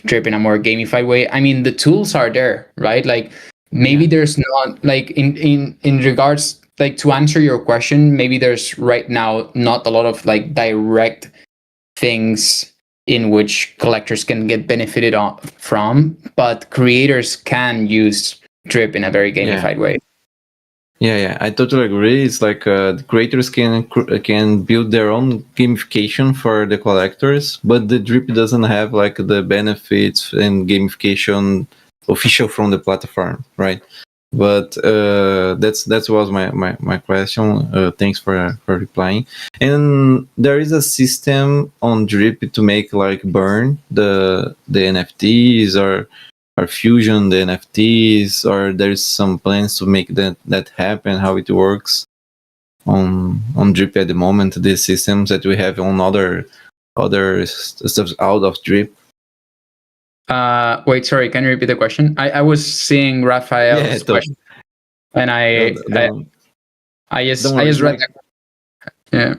Drip in a more gamified way. I mean, the tools are there, right? Like maybe there's not, like in regards, like to answer your question, maybe there's right now not a lot of like direct things in which collectors can get benefited from, but creators can use Drip in a very gamified way. Yeah, I totally agree. It's like the creators can build their own gamification for the collectors, but the drip doesn't have like the benefits and gamification official from the platform, right? But that was my question. Thanks for replying. And there is a system on drip to make like burn the NFTs or fusion the NFTs, or there's some plans to make that happen, how it works on Drip at the moment, the systems that we have on other stuff out of Drip. Wait, sorry, can you repeat the question? I was seeing Raphael's question, and I just read like, that. Yeah.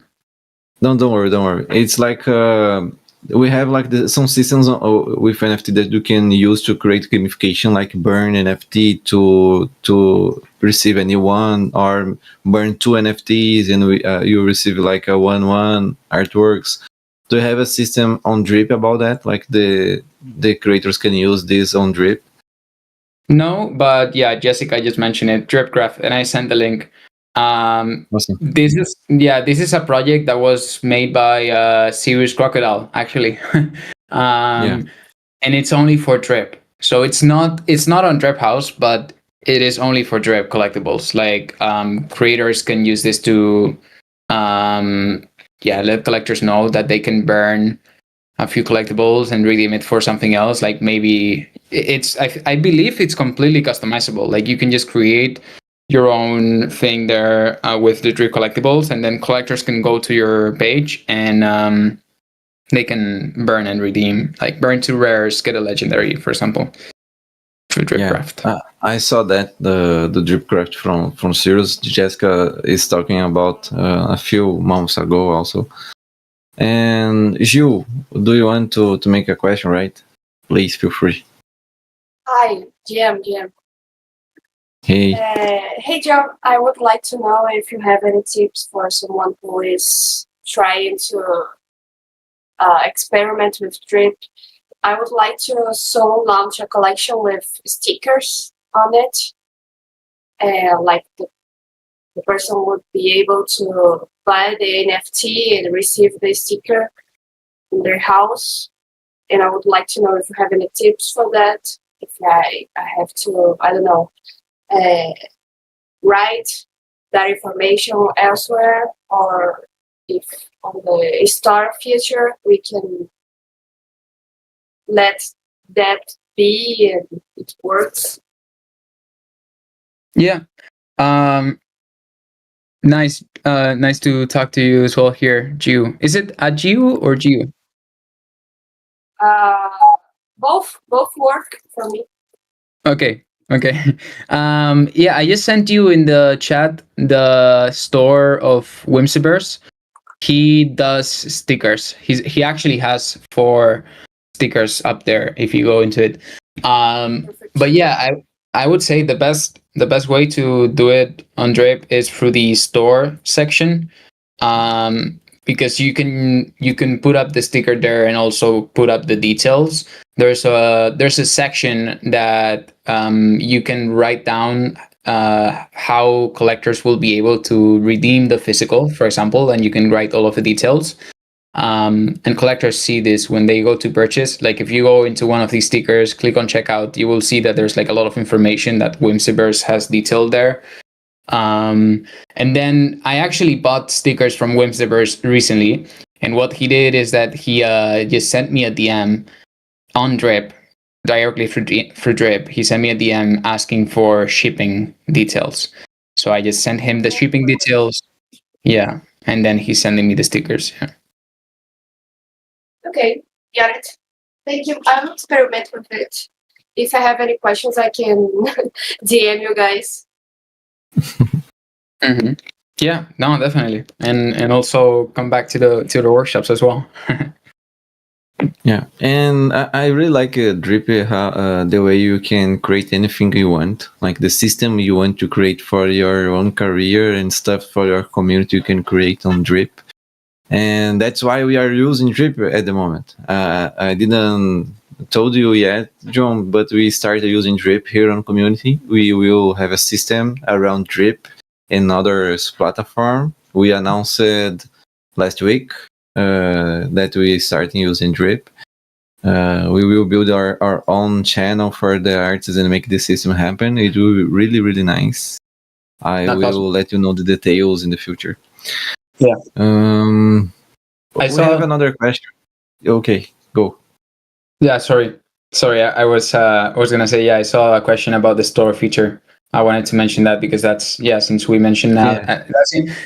Don't worry. It's like we have like some systems with NFT that you can use to create gamification, like burn NFT to receive a new one, or burn 2 NFTs and you receive like a 1/1 artworks. Do you have a system on Drip about that? Like the creators can use this on Drip? No, but yeah, Jessica just mentioned it, Dripcraft, and I sent the link. Awesome. This is a project that was made by Serious Crocodile, actually. And it's only for Drip. So it's not on Drip House, but it is only for Drip collectibles. Like creators can use this to let collectors know that they can burn a few collectibles and redeem it for something else. Like maybe I believe it's completely customizable. Like you can just create your own thing there with the Drip collectibles, and then collectors can go to your page and they can burn and redeem, like burn 2 rares, get a legendary, for example, through Dripcraft. Yeah, I saw that the Dripcraft from Sirius, Jessica is talking about a few months ago also. And Gil, do you want to make a question, right? Please feel free. Hi, GM. Hey. Hey, John. I would like to know if you have any tips for someone who is trying to experiment with Drip. I would like to soon launch a collection with stickers on it. Like the person would be able to buy the NFT and receive the sticker in their house. And I would like to know if you have any tips for that. If I have to, I don't know, write that information elsewhere, or if on the star feature we can let that be and it works. Yeah. Nice to talk to you as well here, Gio. Is it a Gio or Gio? Both work for me. Okay. Yeah, I just sent you in the chat the store of Whimsiverse. He does stickers. He actually has 4 stickers up there if you go into it. But yeah, I would say the best way to do it on Drip is through the store section, because you can put up the sticker there and also put up the details. There's a section that you can write down how collectors will be able to redeem the physical, for example, and you can write all of the details. And collectors see this when they go to purchase. Like if you go into one of these stickers, click on checkout, you will see that there's like a lot of information that Whimsiverse has detailed there. And then I actually bought stickers from Whimsiverse recently, and what he did is that he just sent me a DM on Drip, directly for Drip. He sent me a DM asking for shipping details. So I just sent him the shipping details. Yeah, and then he's sending me the stickers. Yeah. Okay, got it. Thank you. I'll experiment with it. If I have any questions, I can DM you guys. Mm-hmm. Yeah, no, definitely, and also come back to the workshops as well. Yeah, and I really like Drip, the way you can create anything you want, like the system you want to create for your own career and stuff for your community you can create on Drip. And that's why we are using Drip at the moment. I didn't told you yet, John, but we started using Drip here on community. We will have a system around Drip and other platform. We announced last week that we started using Drip. We will build our own channel for the artists and make the system happen. It will be really, really nice. I That's will awesome. let you know the details in the future. Yeah. We have another question. Okay, go. Yeah, sorry. I was gonna say, yeah, I saw a question about the store feature. I wanted to mention that because since we mentioned that,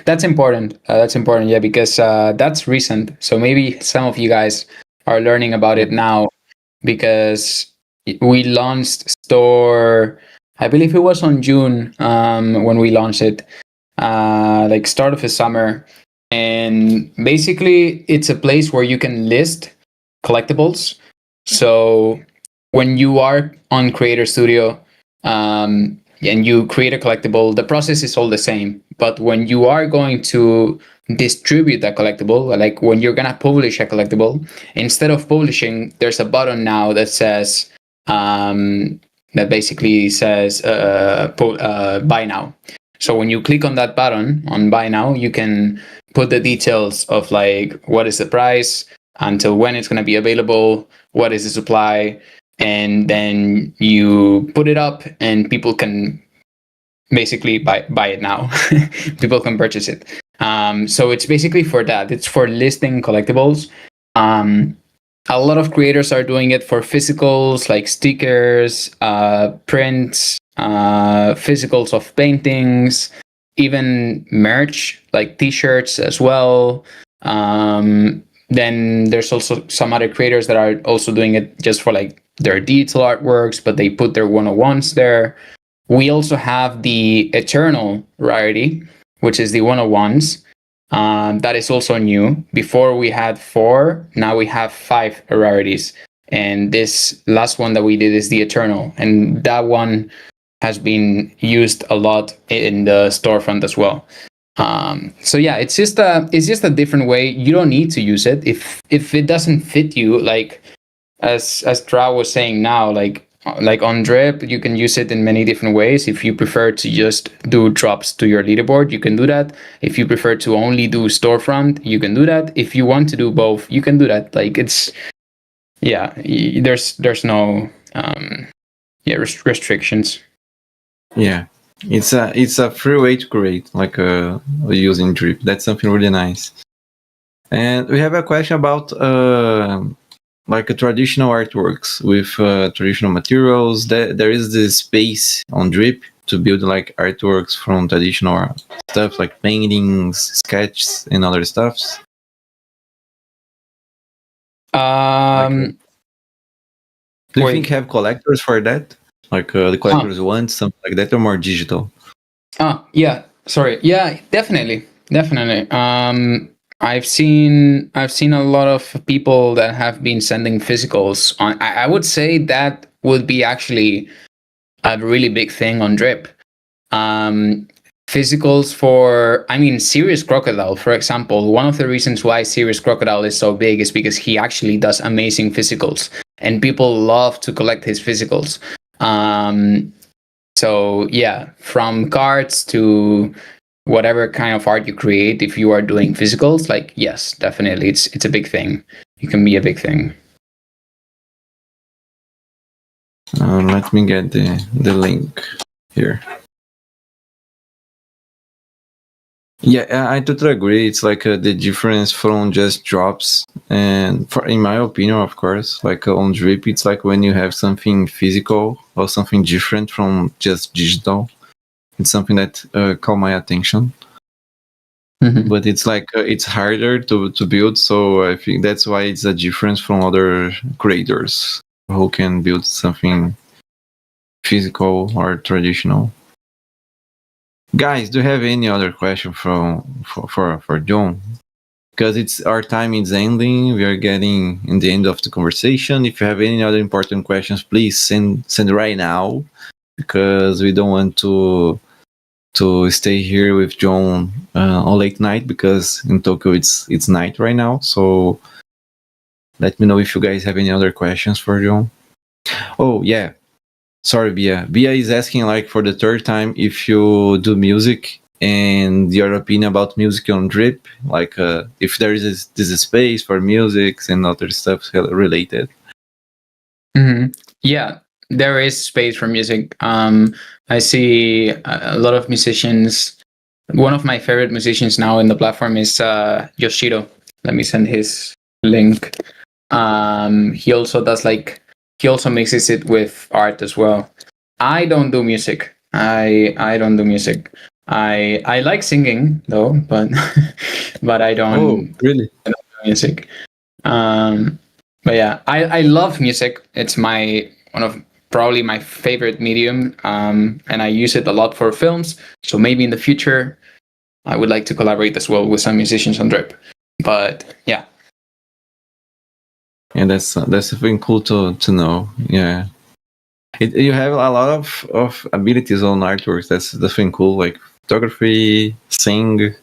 that's important. That's important, yeah, because that's recent. So maybe some of you guys are learning about it now, because we launched store. I believe it was on June when we launched it, like start of the summer, and basically it's a place where you can list collectibles. So when you are on Creator Studio and you create a collectible, the process is all the same. But when you are going to distribute that collectible, like when you're gonna publish a collectible, instead of publishing, there's a button now that says that basically says buy now. So when you click on that button on buy now, you can put the details of like what is the price, until when it's going to be available, what is the supply, and then you put it up and people can basically buy it now. People can purchase it. So it's basically for that. It's for listing collectibles. A lot of creators are doing it for physicals like stickers, prints, physicals of paintings, even merch like t-shirts as well. Then there's also some other creators that are also doing it just for like their digital artworks, but they put their 101s there. We also have the Eternal rarity, which is the 101s. That is also new. Before we had 4, now we have 5 rarities. And this last one that we did is the Eternal. And that one has been used a lot in the storefront as well. So yeah, it's just a different way. You don't need to use it if it doesn't fit you. Like as Trau was saying now, like on Drip, you can use it in many different ways. If you prefer to just do drops to your leaderboard, you can do that. If you prefer to only do storefront, you can do that. If you want to do both, you can do that. Like there's no restrictions. Yeah. It's a free way to create, like using Drip. That's something really nice. And we have a question about like traditional artworks with traditional materials. There is this space on Drip to build like artworks from traditional stuff like paintings, sketches, and other stuffs. Do you think have collectors for that? Like the collectors want something like that, or more digital? Yeah. Sorry. Yeah, definitely. I've seen a lot of people that have been sending physicals on. I would say that would be actually a really big thing on Drip. Physicals for, Serious Crocodile, for example. One of the reasons why Serious Crocodile is so big is because he actually does amazing physicals, and people love to collect his physicals. So yeah, from cards to whatever kind of art you create, if you are doing physicals, like yes, definitely, it's a big thing. It can be a big thing. Let me get the link here. Yeah, I totally agree. It's like the difference from just drops, and in my opinion, of course, like on Drip, it's like when you have something physical or something different from just digital. It's something that caught my attention. Mhm. But it's like it's harder to build, so I think that's why it's a difference from other creators who can build something physical or traditional. Guys, do you have any other question for John? Because it's our time is ending. We are getting in the end of the conversation. If you have any other important questions, please send right now, because we don't want to stay here with John on late night, because in Tokyo it's night right now. So let me know if you guys have any other questions for John. Oh yeah, sorry, Bia. Bia is asking like for the third time if you do music and your opinion about music on Drip, like if there is this space for music and other stuff related. Mm-hmm. Yeah, there is space for music. I see a lot of musicians. One of my favorite musicians now in the platform is Yoshiro. Let me send his link. He also does he also mixes it with art as well. I don't do music. I don't do music. I like singing though, but but I don't Really? do music. But yeah, I love music. It's one of probably my favorite medium, and I use it a lot for films. So maybe in the future, I would like to collaborate as well with some musicians on Drip. But yeah. And that's something cool to know. Yeah, you have a lot of abilities on artworks. That's the thing cool. Like photography, sing.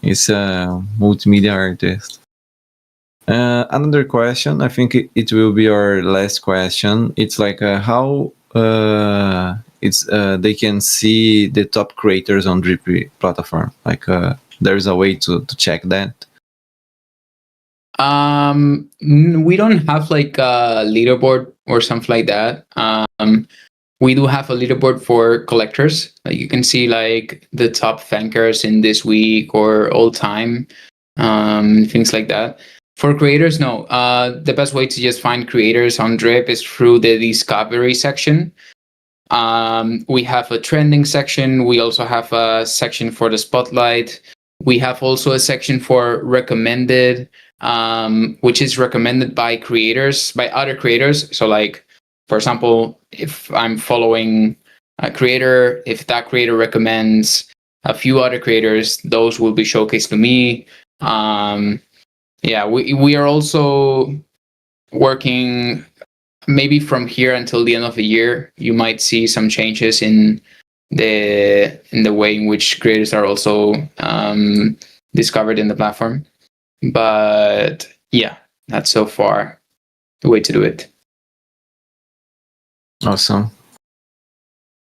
It's a multimedia artist. Another question. I think it will be our last question. It's like how they can see the top creators on Drip platform. Like there's a way to check that. We don't have like a leaderboard or something like that. We do have a leaderboard for collectors. Like you can see like the top thankers in this week or all time, things like that. For creators, no. The best way to just find creators on Drip is through the discovery section. We have a trending section. We also have a section for the spotlight. We have also a section for recommended, which is recommended by creators, by other creators. So like, for example, if I'm following a creator, if that creator recommends a few other creators, those will be showcased to me. Yeah, we are also working maybe from here until the end of the year. You might see some changes in the way in which creators are also discovered in the platform. But yeah, that's so far the way to do it. Awesome.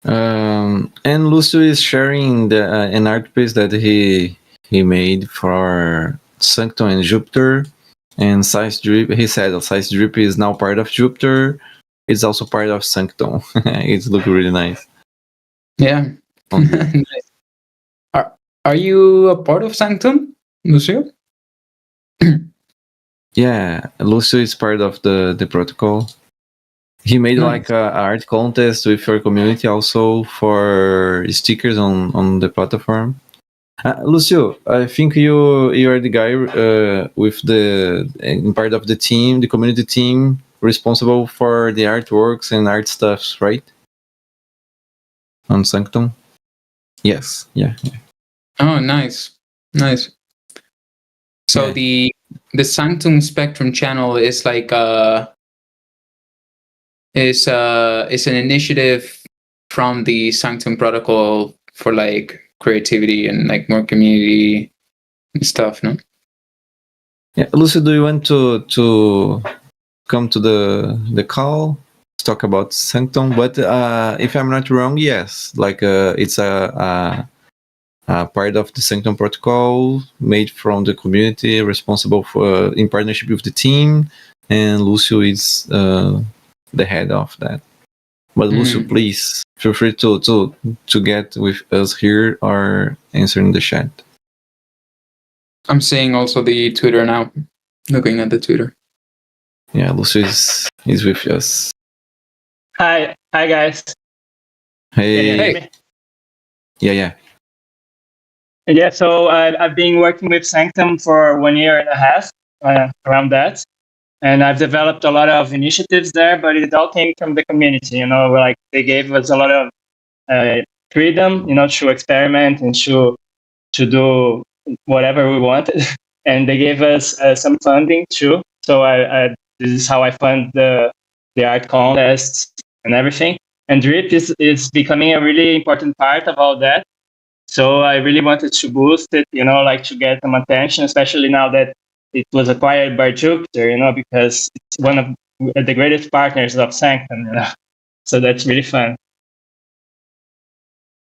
And Lucio is sharing an art piece that he made for Sanctum and Jupiter, and Size Drip. He said Size Drip is now part of Jupiter. It's also part of Sanctum. It looks really nice. Yeah. Nice. Are you a part of Sanctum, Lucio? Yeah, Lucio is part of the protocol. He made Nice. like a art contest with your community also for stickers on the platform. Lucio, I think you are the guy with in part of the team, the community team, responsible for the artworks and art stuffs, right? On Sanctum. Yes. Yeah. Oh, nice. So Yeah. the Sanctum Spectrum channel is like is an initiative from the Sanctum protocol for like creativity and like more community and stuff, no? Yeah, Lucio, do you want to come to the call to talk about Sanctum? But if I'm not wrong, yes, like it's a part of the Sanctum protocol, made from the community, responsible for in partnership with the team, and Lucio is the head of that. But Lucio, please feel free to get with us here or answer in the chat. I'm seeing also the Twitter now. Looking at the Twitter. Yeah, Lucio is with us. Hi guys. Hey. Can you hear me? Yeah. Yeah, so I've been working with Sanctum for 1 year and a half, around that. And I've developed a lot of initiatives there, but it all came from the community, like they gave us a lot of freedom, to experiment and to do whatever we wanted. And they gave us some funding too. So this is how I fund the art contests and everything. And Drip is becoming a really important part of all that. So I really wanted to boost it, like to get some attention, especially now that it was acquired by Jupiter, because it's one of the greatest partners of Sanctum, So that's really fun.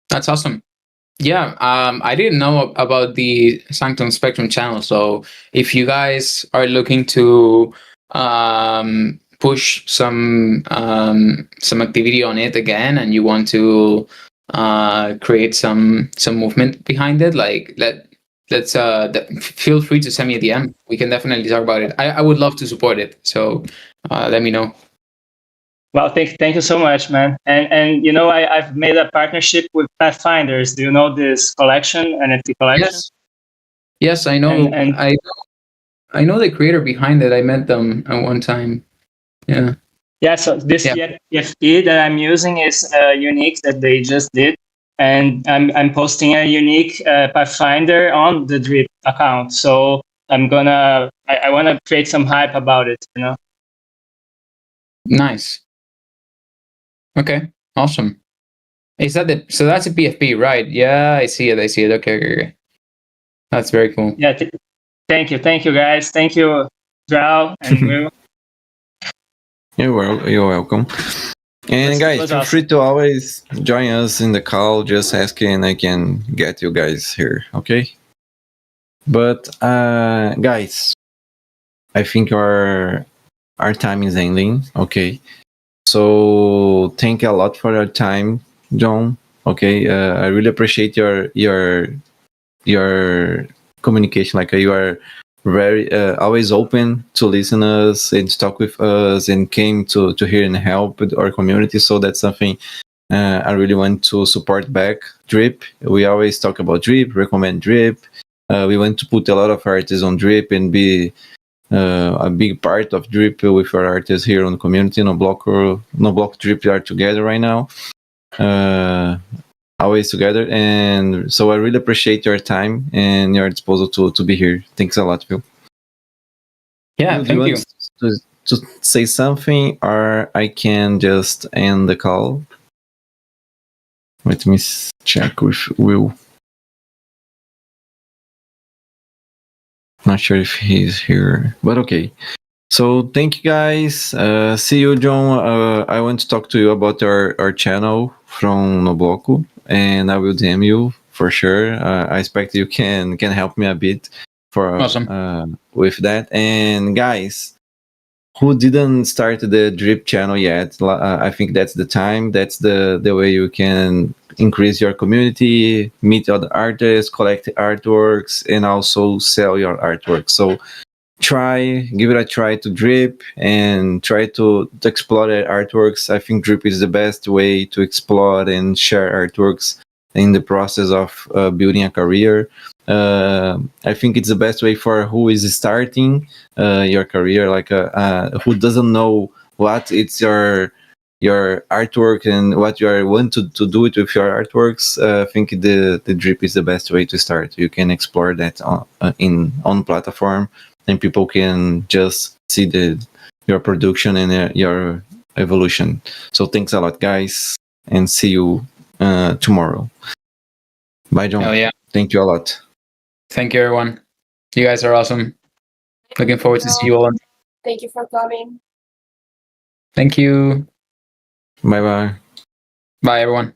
That's awesome. Yeah, I didn't know about the Sanctum Spectrum channel. So if you guys are looking to push some activity on it again, and you want to create some movement behind it, like let's feel free to send me a DM. We can definitely talk about it. I would love to support it. So let me know. Well, thank you so much, man. And I've made a partnership with Pathfinders. Do you know this collection, NFT collection? Yes, I know. And I know the creator behind it. I met them at one time. Yeah. Yeah. So this EFP that I'm using is unique that they just did, and I'm posting a unique Pathfinder on the Drip account. So I want to create some hype about it. Nice. Okay, awesome. Is that so that's a PFP, right? Yeah, I see it. Okay. That's very cool. Yeah, thank you guys. Thank you, Drow and Will. You're welcome. And guys, feel free to always join us in the call. Just ask and I can get you guys here, okay? But guys, I think our time is ending, okay? So thank you a lot for your time, John. Okay, I really appreciate your communication. Like you are very always open to listen us and to talk with us, and came to hear and help with our community. So that's something I really want to support back. Drip. We always talk about Drip, recommend Drip. We want to put a lot of artists on Drip and be a big part of Drip with our artists here on the community. No Bloco, Drip are together right now, always together. And so I really appreciate your time and your disposal to be here. Thanks a lot, Phil. Yeah, do you want to say something, or I can just end the call? Let me check with Will. Not sure if he's here, but okay. So thank you guys. See you, John. I want to talk to you about our channel from No Bloco, and I will DM you for sure. I expect you can help me a bit for awesome. With that. And guys, who didn't start the Drip channel yet, I think that's the time. That's the way you can increase your community, meet other artists, collect artworks, and also sell your artwork. So give it a try to Drip and try to explore the artworks. I think Drip is the best way to explore and share artworks in the process of building a career. I think it's the best way for who is starting your career, like who doesn't know what it's your artwork and what you want to do with your artworks. I think the Drip is the best way to start. You can explore that on platform, and people can just see your production and your evolution. So thanks a lot, guys, and see you tomorrow. Bye, John. Hell yeah. Thank you a lot. Thank you, everyone. You guys are awesome. Looking forward to see you all. Thank you for coming. Thank you. Bye-bye. Bye, everyone.